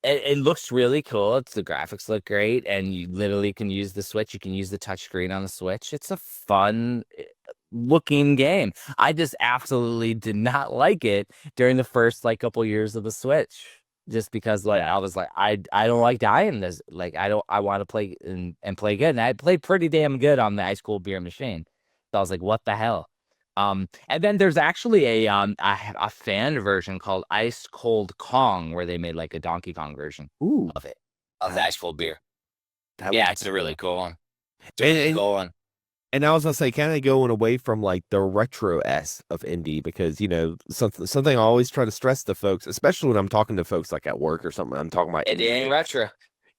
[SPEAKER 2] it looks really cool. The graphics look great, and you literally can use the Switch. You can use the touchscreen on the Switch. It's a fun looking game. I just absolutely did not like it during the first like couple years of the Switch. Just because like I was like, I don't like dying this. Like I want to play and play good. And I played pretty damn good on the ice cold beer machine. So I was like, what the hell? And then there's actually a fan version called Ice Cold Kong where they made like a Donkey Kong version
[SPEAKER 1] ooh,
[SPEAKER 2] of it, of the ice cold beer.
[SPEAKER 1] that
[SPEAKER 2] Yeah,
[SPEAKER 1] was
[SPEAKER 2] it's a really cool one. It's a
[SPEAKER 1] and,
[SPEAKER 2] really
[SPEAKER 1] and
[SPEAKER 2] cool one.
[SPEAKER 1] And I was gonna say, kind of going away from like the retro s of indie because something I always try to stress to folks, especially when I'm talking to folks like at work or something. I'm talking about
[SPEAKER 2] It ain't retro.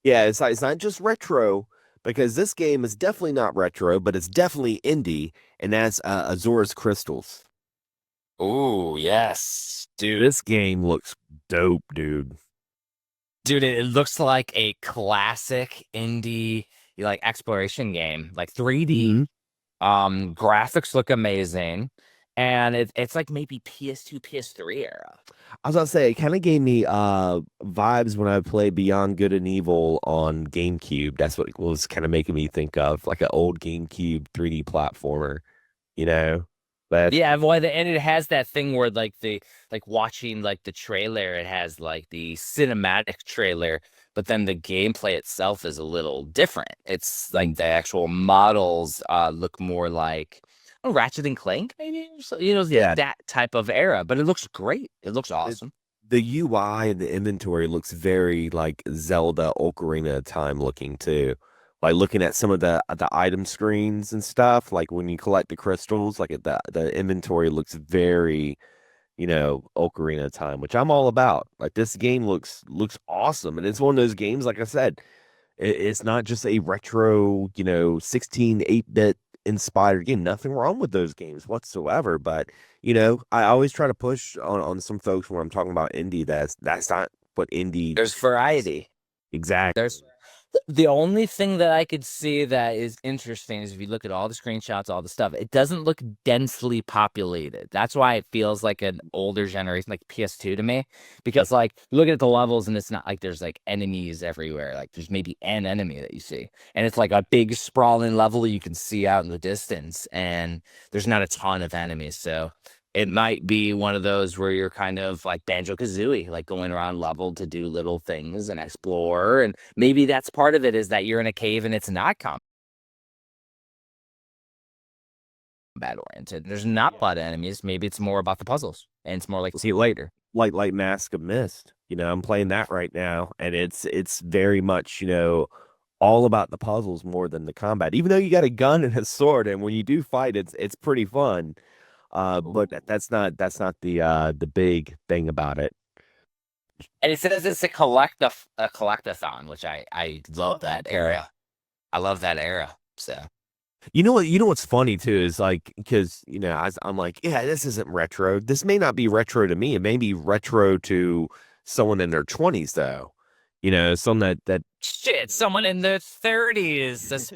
[SPEAKER 1] yeah, it's not just retro because this game is definitely not retro, but it's definitely indie, and that's Azura's Crystals.
[SPEAKER 2] Ooh, yes, dude.
[SPEAKER 1] This game looks dope, dude.
[SPEAKER 2] Dude, it looks like a classic indie like exploration game, like 3D.
[SPEAKER 1] Mhm.
[SPEAKER 2] Graphics look amazing, and it's like maybe PS2, PS3 era.
[SPEAKER 1] I was gonna say it kind of gave me vibes when I played Beyond Good and Evil on GameCube. That's what it was kind of making me think of, like an old GameCube 3D platformer, you know. But
[SPEAKER 2] Yeah, well, and it has that thing where like watching like the trailer, it has like the cinematic trailer, but then the gameplay itself is a little different. It's like the actual models look more like Ratchet and Clank, maybe, or so,
[SPEAKER 1] yeah,
[SPEAKER 2] that type of era. But it looks great. It looks
[SPEAKER 1] it,
[SPEAKER 2] awesome.
[SPEAKER 1] the UI and the inventory looks very like Zelda Ocarina of Time looking too. Like looking at some of the item screens and stuff, like when you collect the crystals, like the inventory looks very, Ocarina of Time, which I'm all about. Like this game looks awesome, and it's one of those games. Like I said, it's not just a retro, 16 8-bit inspired game. Nothing wrong with those games whatsoever. But, I always try to push on some folks when I'm talking about indie that's not what indie
[SPEAKER 2] There's variety.
[SPEAKER 1] exactly.
[SPEAKER 2] There's The only thing that I could see that is interesting is if you look at all the screenshots, all the stuff, it doesn't look densely populated. That's why it feels like an older generation, like PS2 to me. Because like you look at the levels and it's not like there's like enemies everywhere. Like there's maybe an enemy that you see. And it's like a big sprawling level you can see out in the distance. And there's not a ton of enemies. So it might be one of those where you're kind of like Banjo-Kazooie, like going around level to do little things and explore. And maybe that's part of it is that you're in a cave and it's not combat oriented. There's not a lot of enemies. Maybe it's more about the puzzles and it's more like see it later.
[SPEAKER 1] Like Mask of Mist. I'm playing that right now, and it's very much, all about the puzzles more than the combat. Even though you got a gun and a sword, and when you do fight, it's pretty fun. But that's not the big thing about it.
[SPEAKER 2] And it says it's a collectathon, which I love that area. I love that era. So
[SPEAKER 1] You know what's funny too is like because I'm like, yeah, this isn't retro. This may not be retro to me. It may be retro to someone in their 20s though. something that
[SPEAKER 2] Shit, someone in their 30s that's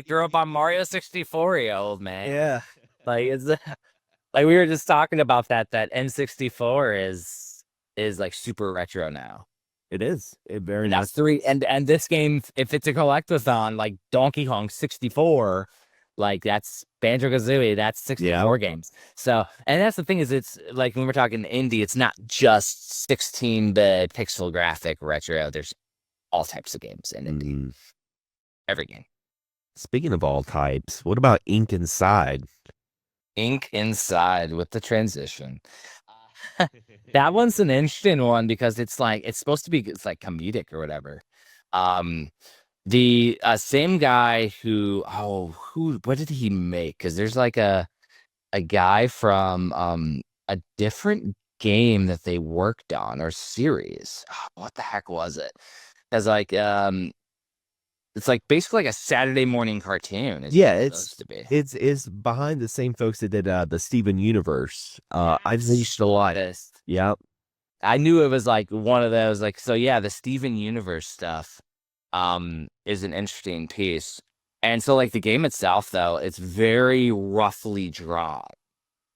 [SPEAKER 2] grew up on Mario 64-year-old, man.
[SPEAKER 1] yeah,
[SPEAKER 2] Like it's like we were just talking about that N64 is like super retro now.
[SPEAKER 1] it is. It very
[SPEAKER 2] And
[SPEAKER 1] much.
[SPEAKER 2] that's and this game, if it's a collectathon like Donkey Kong 64, like that's Banjo-Kazooie, that's 64 games. So, and that's the thing is it's like when we're talking indie, it's not just 16-bit pixel graphic retro. There's all types of games in indie.
[SPEAKER 1] Mhm.
[SPEAKER 2] Every game.
[SPEAKER 1] Speaking of all types, what about Ink Inside?
[SPEAKER 2] Ink Inside with the transition. That one's an interesting one because it's supposed to be it's like comedic or whatever. The same guy what did he make? Because there's like a guy from a different game that they worked on or series. What the heck was it? As like it's like basically like a Saturday morning cartoon.
[SPEAKER 1] Yeah,
[SPEAKER 2] What
[SPEAKER 1] it's
[SPEAKER 2] supposed to be.
[SPEAKER 1] it's behind the same folks that did the Steven Universe. I've reached a lot.
[SPEAKER 2] This.
[SPEAKER 1] Yep.
[SPEAKER 2] I knew it was like one of those like so yeah, the Steven Universe stuff is an interesting piece. And so like the game itself though, it's very roughly drawn.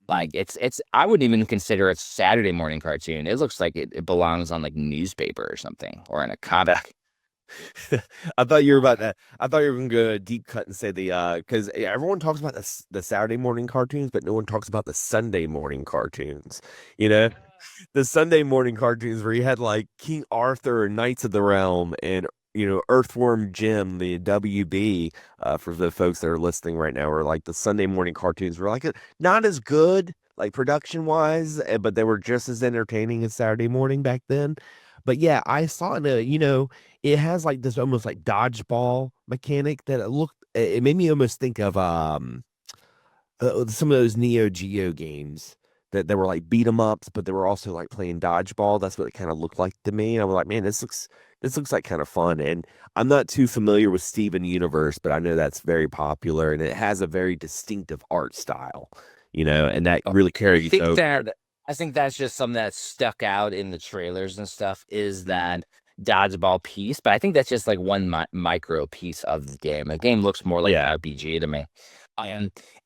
[SPEAKER 2] Like it's I wouldn't even consider it Saturday morning cartoon. It looks like it belongs on like newspaper or something or in a comic.
[SPEAKER 1] I thought you were about that. I thought you were going to go deep cut and say the because everyone talks about the Saturday morning cartoons, but no one talks about the Sunday morning cartoons. You know, the Sunday morning cartoons where you had like King Arthur and Knights of the Realm and Earthworm Jim, the WB. For the folks that are listening right now, or like the Sunday morning cartoons were like not as good like production wise, but they were just as entertaining as Saturday morning back then. But yeah, I saw in it has like this almost like dodgeball mechanic that it made me almost think of some of those Neo Geo games that were like beat 'em ups, but they were also like playing dodgeball. That's what it kind of looked like to me. And I was like, man, this looks like kind of fun. And I'm not too familiar with Steven Universe, but I know that's very popular and it has a very distinctive art style, and that really carries
[SPEAKER 2] I think that's just something that stuck out in the trailers and stuff is that dodgeball piece, but I think that's just like one micro piece of the game. The game looks more like an RPG to me.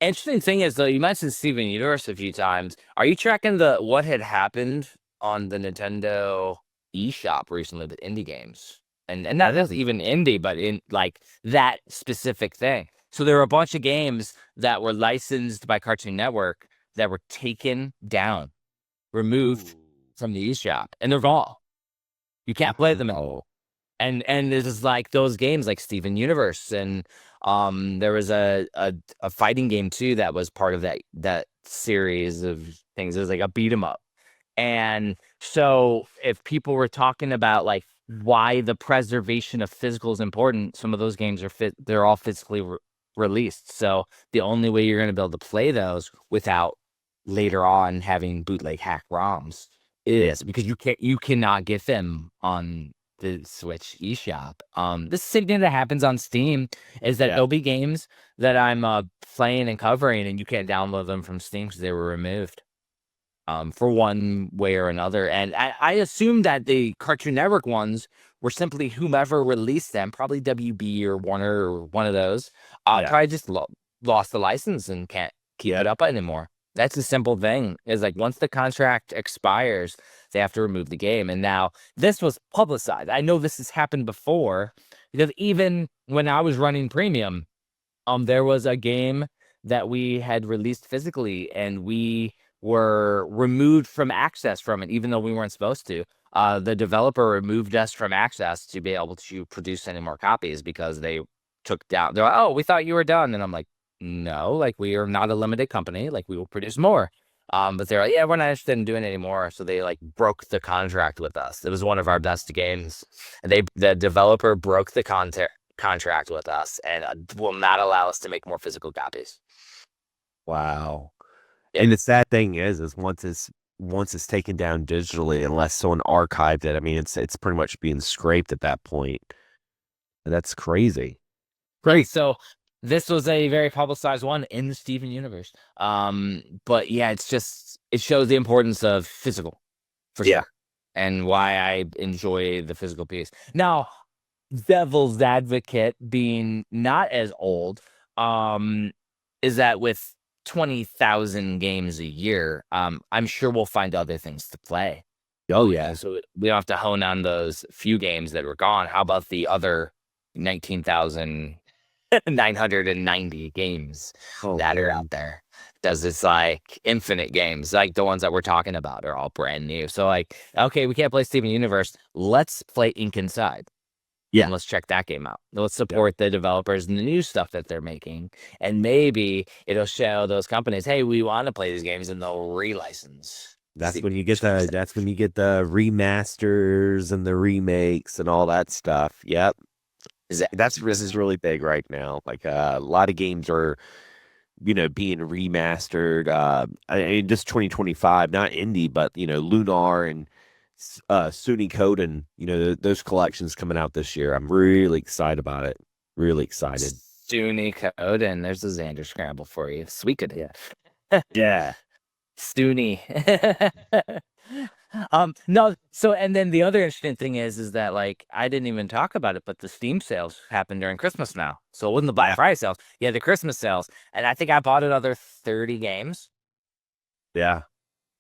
[SPEAKER 2] Interesting thing is though, you mentioned Steven Universe a few times. Are you tracking what had happened on the Nintendo eShop recently with indie games? And not just even indie, but in like that specific thing. So there were a bunch of games that were licensed by Cartoon Network that were taken down, removed from the eShop, and they're gone. You can't play them anymore. And this is like those games like Steven Universe and there was a fighting game too that was part of that series of things. It was like a beat 'em up. And so if people were talking about like why the preservation of physical is important, some of those games they're all physically released. So the only way you're going to be able to play those without later on having bootleg hack ROMs is because you cannot get them on the Switch eShop. This is the same thing that happens on Steam is that there'll be games that I'm playing and covering and you can't download them from Steam because they were removed for one way or another. And I assume that the Cartoon Network ones were simply whomever released them, probably WB or Warner or one of those, probably just lost the license and can't keep it up anymore. That's a simple thing. Is like once the contract expires, they have to remove the game. And now this was publicized. I know this has happened before because even when I was running premium, there was a game that we had released physically and we were removed from access from it, even though we weren't supposed to. The developer removed us from access to be able to produce any more copies because they took down. They're like, "Oh, we thought you were done," and I'm like, "No, like we are not a limited company. Like we will produce more." But they're like, "Yeah, we're not interested in doing it anymore." So they like broke the contract with us. It was one of our best games. And the developer broke the contract with us and will not allow us to make more physical copies.
[SPEAKER 1] Wow. And the sad thing is once it's taken down digitally, unless someone archived it, I mean, it's pretty much being scraped at that point. That's crazy.
[SPEAKER 2] Great. So this was a very publicized one in the Steven universe. But yeah, it shows the importance of physical for sure. and why I enjoy the physical piece. Now, devil's advocate being not as old, is that with 20,000 games a year, I'm sure we'll find other things to play.
[SPEAKER 1] Oh yeah.
[SPEAKER 2] So we don't have to hone on those few games that were gone. How about the other 19,990 games that are out there? Does it's like infinite games, like the ones that we're talking about are all brand new. So like, okay, we can't play Steven Universe. Let's play Ink Inside.
[SPEAKER 1] Yeah.
[SPEAKER 2] And let's check that game out. Let's support the developers and the new stuff that they're making. And maybe it'll show those companies, hey, we want to play these games, and they'll relicense.
[SPEAKER 1] That's when you get the remasters and the remakes and all that stuff. Yep. This is really big right now. Like a lot of games are, being remastered. I mean, just 2025, not indie, but Lunar and Suikoden, those collections coming out this year. I'm really excited about it. Really excited.
[SPEAKER 2] Suikoden, there's a Xander scramble for you. Suikoden.
[SPEAKER 1] Yeah.
[SPEAKER 2] Stoonie. No, so and then the other interesting thing is that like I didn't even talk about it, but the Steam sales happen during Christmas now. So it wasn't the Black Friday sales. Yeah, the Christmas sales. And I think I bought another 30 games.
[SPEAKER 1] Yeah.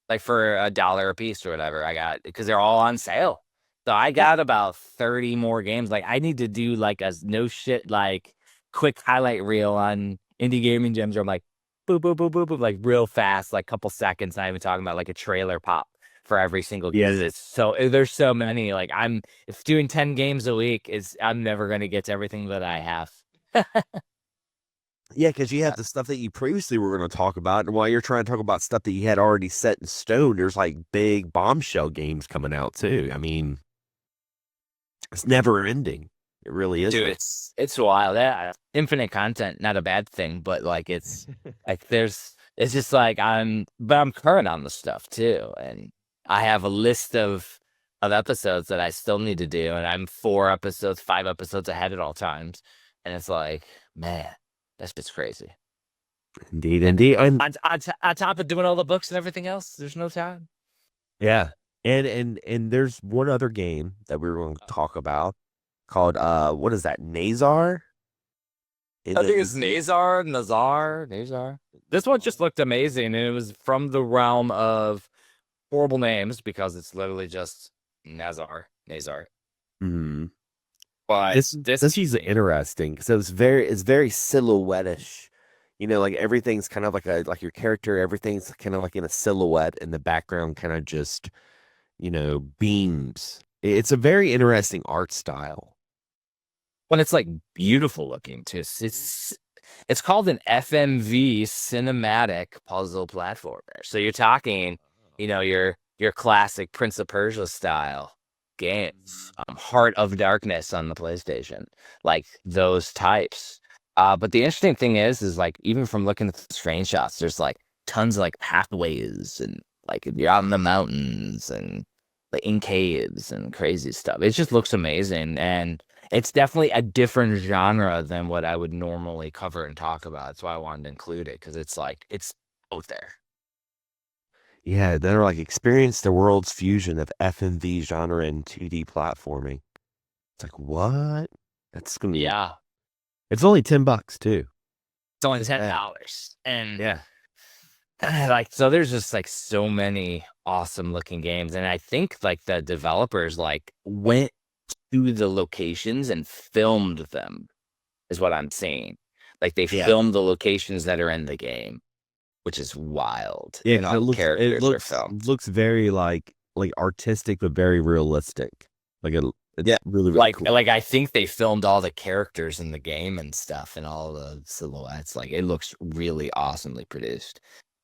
[SPEAKER 2] Like for $1 a piece or whatever I got, because they're all on sale. So I got about 30 more games. Like I need to do like a no shit, like quick highlight reel on Indie Gaming Gems, where I'm like, boop, boop, boop, boop, boop, like real fast, like couple seconds, not even talking about like a trailer pop for every single game.
[SPEAKER 1] Yeah.
[SPEAKER 2] It's so there's so many. Like if doing 10 games a week I'm never gonna get to everything that I have.
[SPEAKER 1] Yeah, because you have the stuff that you previously were going to talk about, and while you're trying to talk about stuff that you had already set in stone, there's like big bombshell games coming out too. I mean, it's never ending. It really is.
[SPEAKER 2] Dude, it's wild. Yeah, infinite content, not a bad thing, but like it's like it's just like I'm current on the stuff too, and I have a list of episodes that I still need to do, and I'm 5 episodes ahead at all times, and it's like, man, that's just crazy.
[SPEAKER 1] Indeed. And
[SPEAKER 2] on top of doing all the books and everything else, there's no time.
[SPEAKER 1] Yeah. And there's one other game that we were going to talk about called what is that? Nazar?
[SPEAKER 2] I think it's Nazar. This one just looked amazing, and it was from the realm of horrible names because it's literally just Nazar.
[SPEAKER 1] Mm-hmm.
[SPEAKER 2] But
[SPEAKER 1] this is interesting because it's very silhouette-ish. Like everything's kind of like your character, everything's kind of like in a silhouette, and the background kind of just, beams. It's a very interesting art style.
[SPEAKER 2] When it's like beautiful looking too. It's called an FMV cinematic puzzle platformer. So you're talking, your classic Prince of Persia style games, Heart of Darkness on the PlayStation, like those types. But the interesting thing is like even from looking at the screenshots, there's like tons of like pathways and like you're out in the mountains and like in caves and crazy stuff. It just looks amazing, and it's definitely a different genre than what I would normally cover and talk about. That's why I wanted to include it, because it's like it's out there.
[SPEAKER 1] Yeah, they're like experience the world's fusion of FMV genre and 2D platforming. It's like, what? That's gonna be It's only $10 too.
[SPEAKER 2] It's only $10. And like so there's just like so many awesome looking games. And I think like the developers like went to the locations and filmed them, is what I'm saying. Like they filmed the locations that are in the game, which is wild.
[SPEAKER 1] Yeah, it looks very like artistic but very realistic. Like it's really cool.
[SPEAKER 2] Like I think they filmed all the characters in the game and stuff and all the silhouettes. Like it looks really awesomely produced.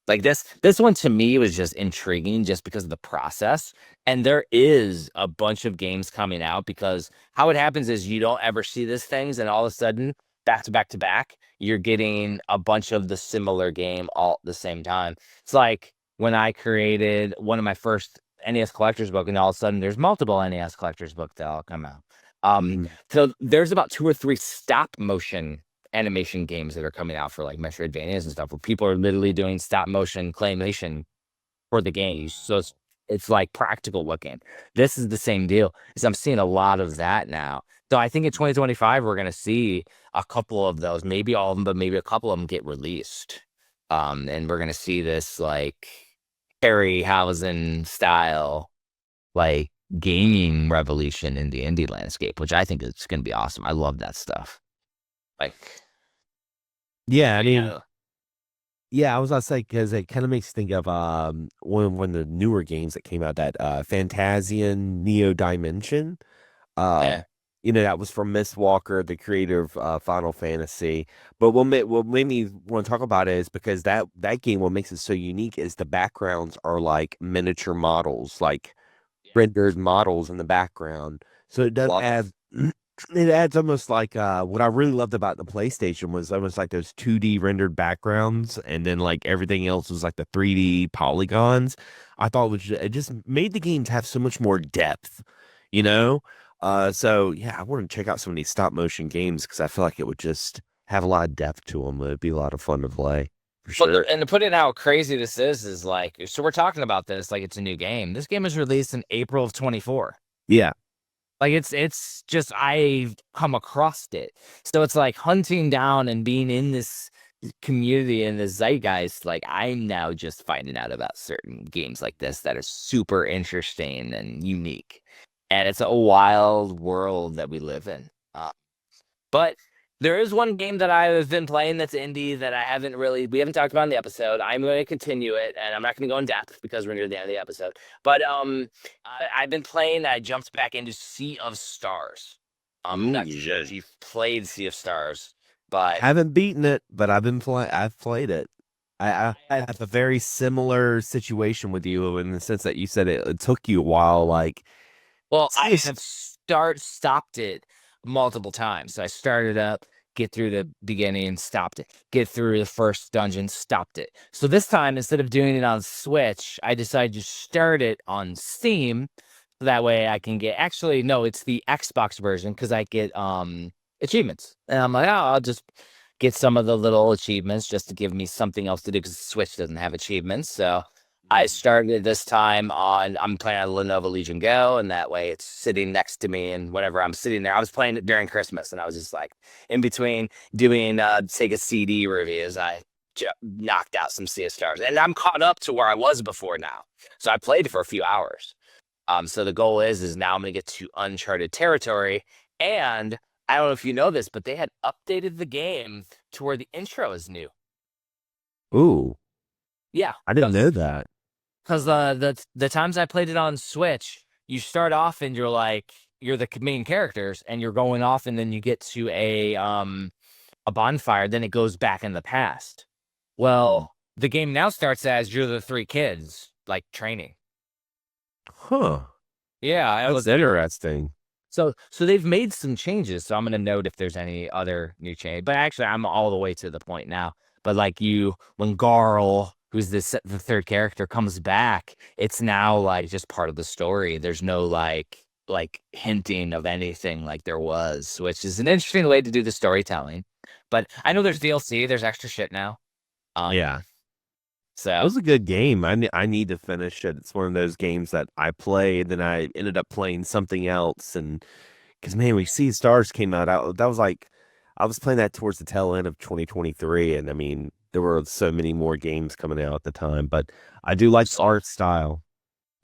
[SPEAKER 2] Like this one to me was just intriguing just because of the process. And there is a bunch of games coming out, because how it happens is you don't ever see these things, and all of a sudden back to back, you're getting a bunch of the similar game all at the same time. It's like when I created one of my first NES collector's book, and all of a sudden there's multiple NES collector's book that all come out. So there's about 2 or 3 stop motion animation games that are coming out for like Metroidvanias and stuff, where people are literally doing stop motion claymation for the games. So It's like practical looking. This is the same deal. Is I'm seeing a lot of that now. So I think in 2025 we're gonna see a couple of those, maybe all of them, but maybe a couple of them get released. And we're gonna see this like Harryhausen style like gaming revolution in the indie landscape, which I think is gonna be awesome. I love that stuff. Like,
[SPEAKER 1] Yeah, I mean,
[SPEAKER 2] yeah,
[SPEAKER 1] yeah, I was gonna say because it kind of makes you think of one of the newer games that came out, that Fantasian Neo Dimension. Uh,
[SPEAKER 2] yeah.
[SPEAKER 1] that was from Miss Walker, the creator of Final Fantasy. But what made me want to talk about it is because that game, what makes it so unique is the backgrounds are like miniature models, like rendered models in the background. So it does add it adds almost like what I really loved about the PlayStation was almost like those 2D rendered backgrounds, and then like everything else was like the 3D polygons. I thought it just made the games have so much more depth, you know? So yeah, I want to check out some of these stop motion games because I feel like it would just have a lot of depth to them. It'd be a lot of fun to play for sure.
[SPEAKER 2] And to put in how crazy this is like, so we're talking about this like it's a new game. This game was released in April of 24.
[SPEAKER 1] Yeah.
[SPEAKER 2] Like it's just I've come across it. So it's like hunting down and being in this community and the zeitgeist. Like I'm now just finding out about certain games like this that are super interesting and unique. And it's a wild world that we live in. But there is one game that I've been playing that's indie that we haven't talked about in the episode. I'm going to continue it, and I'm not going to go in depth because we're near the end of the episode. But I've been playing. I jumped back into Sea of Stars. I'm not sure if you've played Sea of Stars, but
[SPEAKER 1] Haven't beaten it, but I've played it. I have a very similar situation with you in the sense that you said it took you a while. Like,
[SPEAKER 2] well, I have stopped it multiple times. So I started up, get through the beginning, stopped it. Get through the first dungeon, stopped it. So this time, instead of doing it on Switch, I decided to start it on Steam. So that way I can get, actually, no, it's the Xbox version because I get achievements. And I'm like, oh, I'll just get some of the little achievements just to give me something else to do because Switch doesn't have achievements. So I started this time I'm playing on Lenovo Legion Go, and that way it's sitting next to me. And whenever I'm sitting there, I was playing it during Christmas, and I was just like in between doing Sega CD reviews. I knocked out some Sea of Stars, and I'm caught up to where I was before now. So I played for a few hours. So the goal is now I'm gonna get to uncharted territory, and I don't know if you know this, but they had updated the game to where the intro is new.
[SPEAKER 1] ooh,
[SPEAKER 2] Yeah,
[SPEAKER 1] I didn't know that.
[SPEAKER 2] because the times I played it on Switch, you start off and you're the main characters, and you're going off, and then you get to a bonfire. Then it goes back in the past. Well, the game now starts as you're the three kids, like training.
[SPEAKER 1] Huh.
[SPEAKER 2] Yeah,
[SPEAKER 1] That's interesting.
[SPEAKER 2] so they've made some changes. So I'm gonna note if there's any other new change. But actually, I'm all the way to the point now. But like when Garl, who's the third character, comes back, it's now like just part of the story. There's no like hinting of anything like there was, which is an interesting way to do the storytelling. But I know there's DLC, there's extra shit now.
[SPEAKER 1] Yeah. It
[SPEAKER 2] So
[SPEAKER 1] was a good game. I need to finish it. It's one of those games that I played, then I ended up playing something else, and because man, we see Stars came out. That was like I was playing that towards the tail end of 2023, and I mean there were so many more games coming out at the time. But I do like the art style.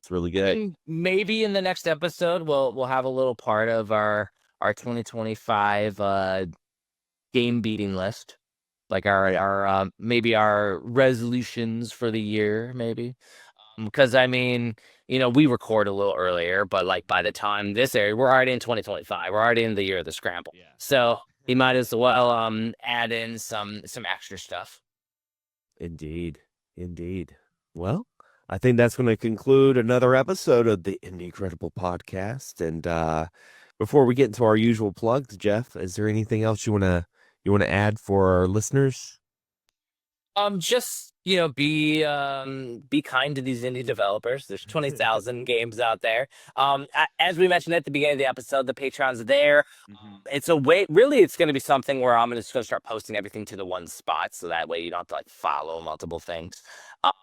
[SPEAKER 1] It's really good.
[SPEAKER 2] and maybe in the next episode we'll have a little part of our 2025 game beating list, like our maybe our resolutions for the year, maybe. Because I mean, we record a little earlier, but like by the time this area, we're already in 2025. We're already in the year of the scramble.
[SPEAKER 1] Yeah.
[SPEAKER 2] So you might as well add in some extra stuff.
[SPEAKER 1] Indeed. Indeed. Well, I think that's going to conclude another episode of the Indie Incredible podcast. And before we get into our usual plugs, Jeff, is there anything else you want to add for our listeners?
[SPEAKER 2] Just be kind to these indie developers. There's 20,000 games out there. As we mentioned at the beginning of the episode, the Patreon's there. It's a way, really, it's going to be something where I'm just going to start posting everything to the one spot, so that way you don't have to like follow multiple things.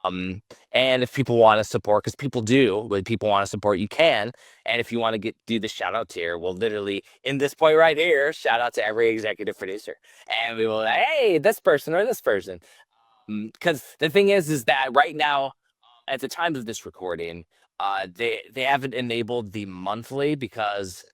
[SPEAKER 2] And if people want to support, because people do, when people want to support, you can. And if you want to do the shout out tier, we'll literally, in this point right here, shout out to every executive producer. And we will, hey, this person or this person. Because the thing is that right now, at the time of this recording, they haven't enabled the monthly, because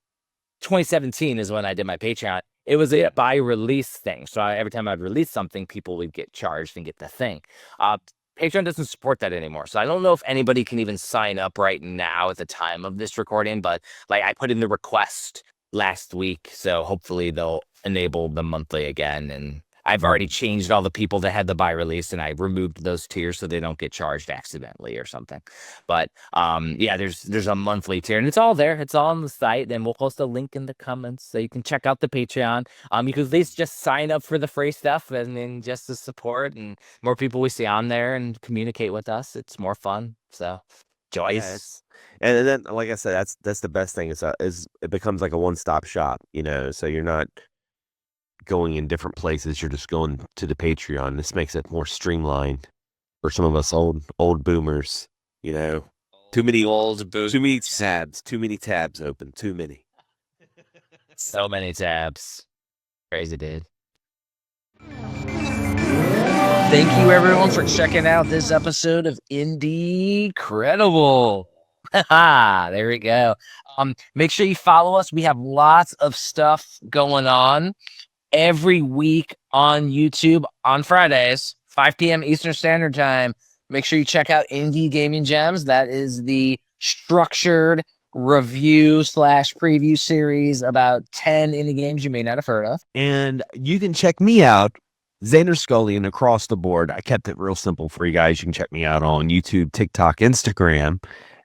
[SPEAKER 2] 2017 is when I did my Patreon. It was a by release thing. So every time I'd release something, people would get charged and get the thing. Patreon doesn't support that anymore. So I don't know if anybody can even sign up right now at the time of this recording, but like I put in the request last week. So hopefully they'll enable the monthly again. And I've already changed all the people that had the buy release, and I removed those tiers so they don't get charged accidentally or something. But yeah, there's a monthly tier, and it's all there. It's all on the site, and we'll post a link in the comments so you can check out the Patreon. You can at least just sign up for the free stuff, and then just to support, and more people we see on there and communicate with us. It's more fun. So joyous.
[SPEAKER 1] Yeah, and then, like I said, that's the best thing is it becomes like a one-stop shop, so you're not going in different places. You're just going to the Patreon. This makes it more streamlined for some of us old boomers,
[SPEAKER 2] Too many old boomers.
[SPEAKER 1] Too many tabs open, too many.
[SPEAKER 2] So many tabs. Crazy, dude. Thank you, everyone, for checking out this episode of Indie Credible. There we go. Make sure you follow us. We have lots of stuff going on every week on YouTube on Fridays, 5 p.m. Eastern Standard Time. Make sure you check out Indie Gaming Gems. That is the structured review/preview series about 10 indie games you may not have heard of.
[SPEAKER 1] And you can check me out, Xander Scullion, across the board. I kept it real simple for you guys. You can check me out on YouTube, TikTok, Instagram.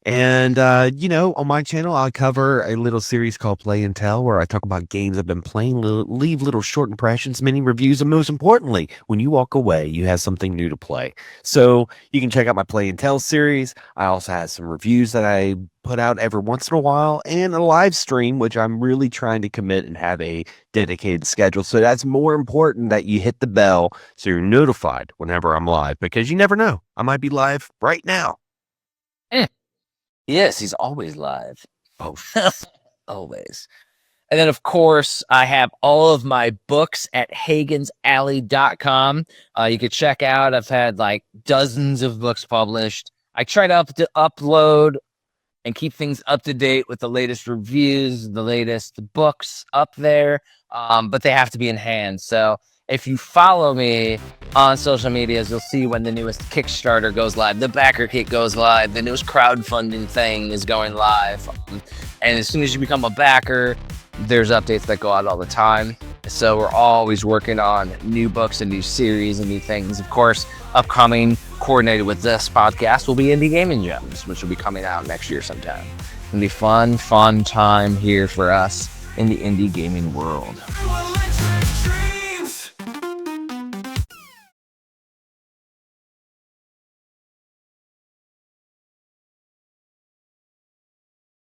[SPEAKER 1] And, on my channel, I'll cover a little series called Play and Tell, where I talk about games I've been playing, leave little short impressions, mini reviews, and most importantly, when you walk away, you have something new to play. So you can check out my Play and Tell series. I also have some reviews that I put out every once in a while, and a live stream, which I'm really trying to commit and have a dedicated schedule. So that's more important that you hit the bell so you're notified whenever I'm live, because you never know. I might be live right now.
[SPEAKER 2] Yes, he's always live. Oh, always. And then, of course, I have all of my books at HagensAlley.com. You can check out. I've had like dozens of books published. I try to upload and keep things up to date with the latest reviews, the latest books up there, but they have to be in hand. So if you follow me on social medias, you'll see when the newest Kickstarter goes live, the backer kit goes live, the newest crowdfunding thing is going live. And as soon as you become a backer, there's updates that go out all the time. So we're always working on new books and new series and new things. Of course, upcoming, coordinated with this podcast, will be Indie Gaming Gems, which will be coming out next year sometime. It'll be fun time here for us in the indie gaming world.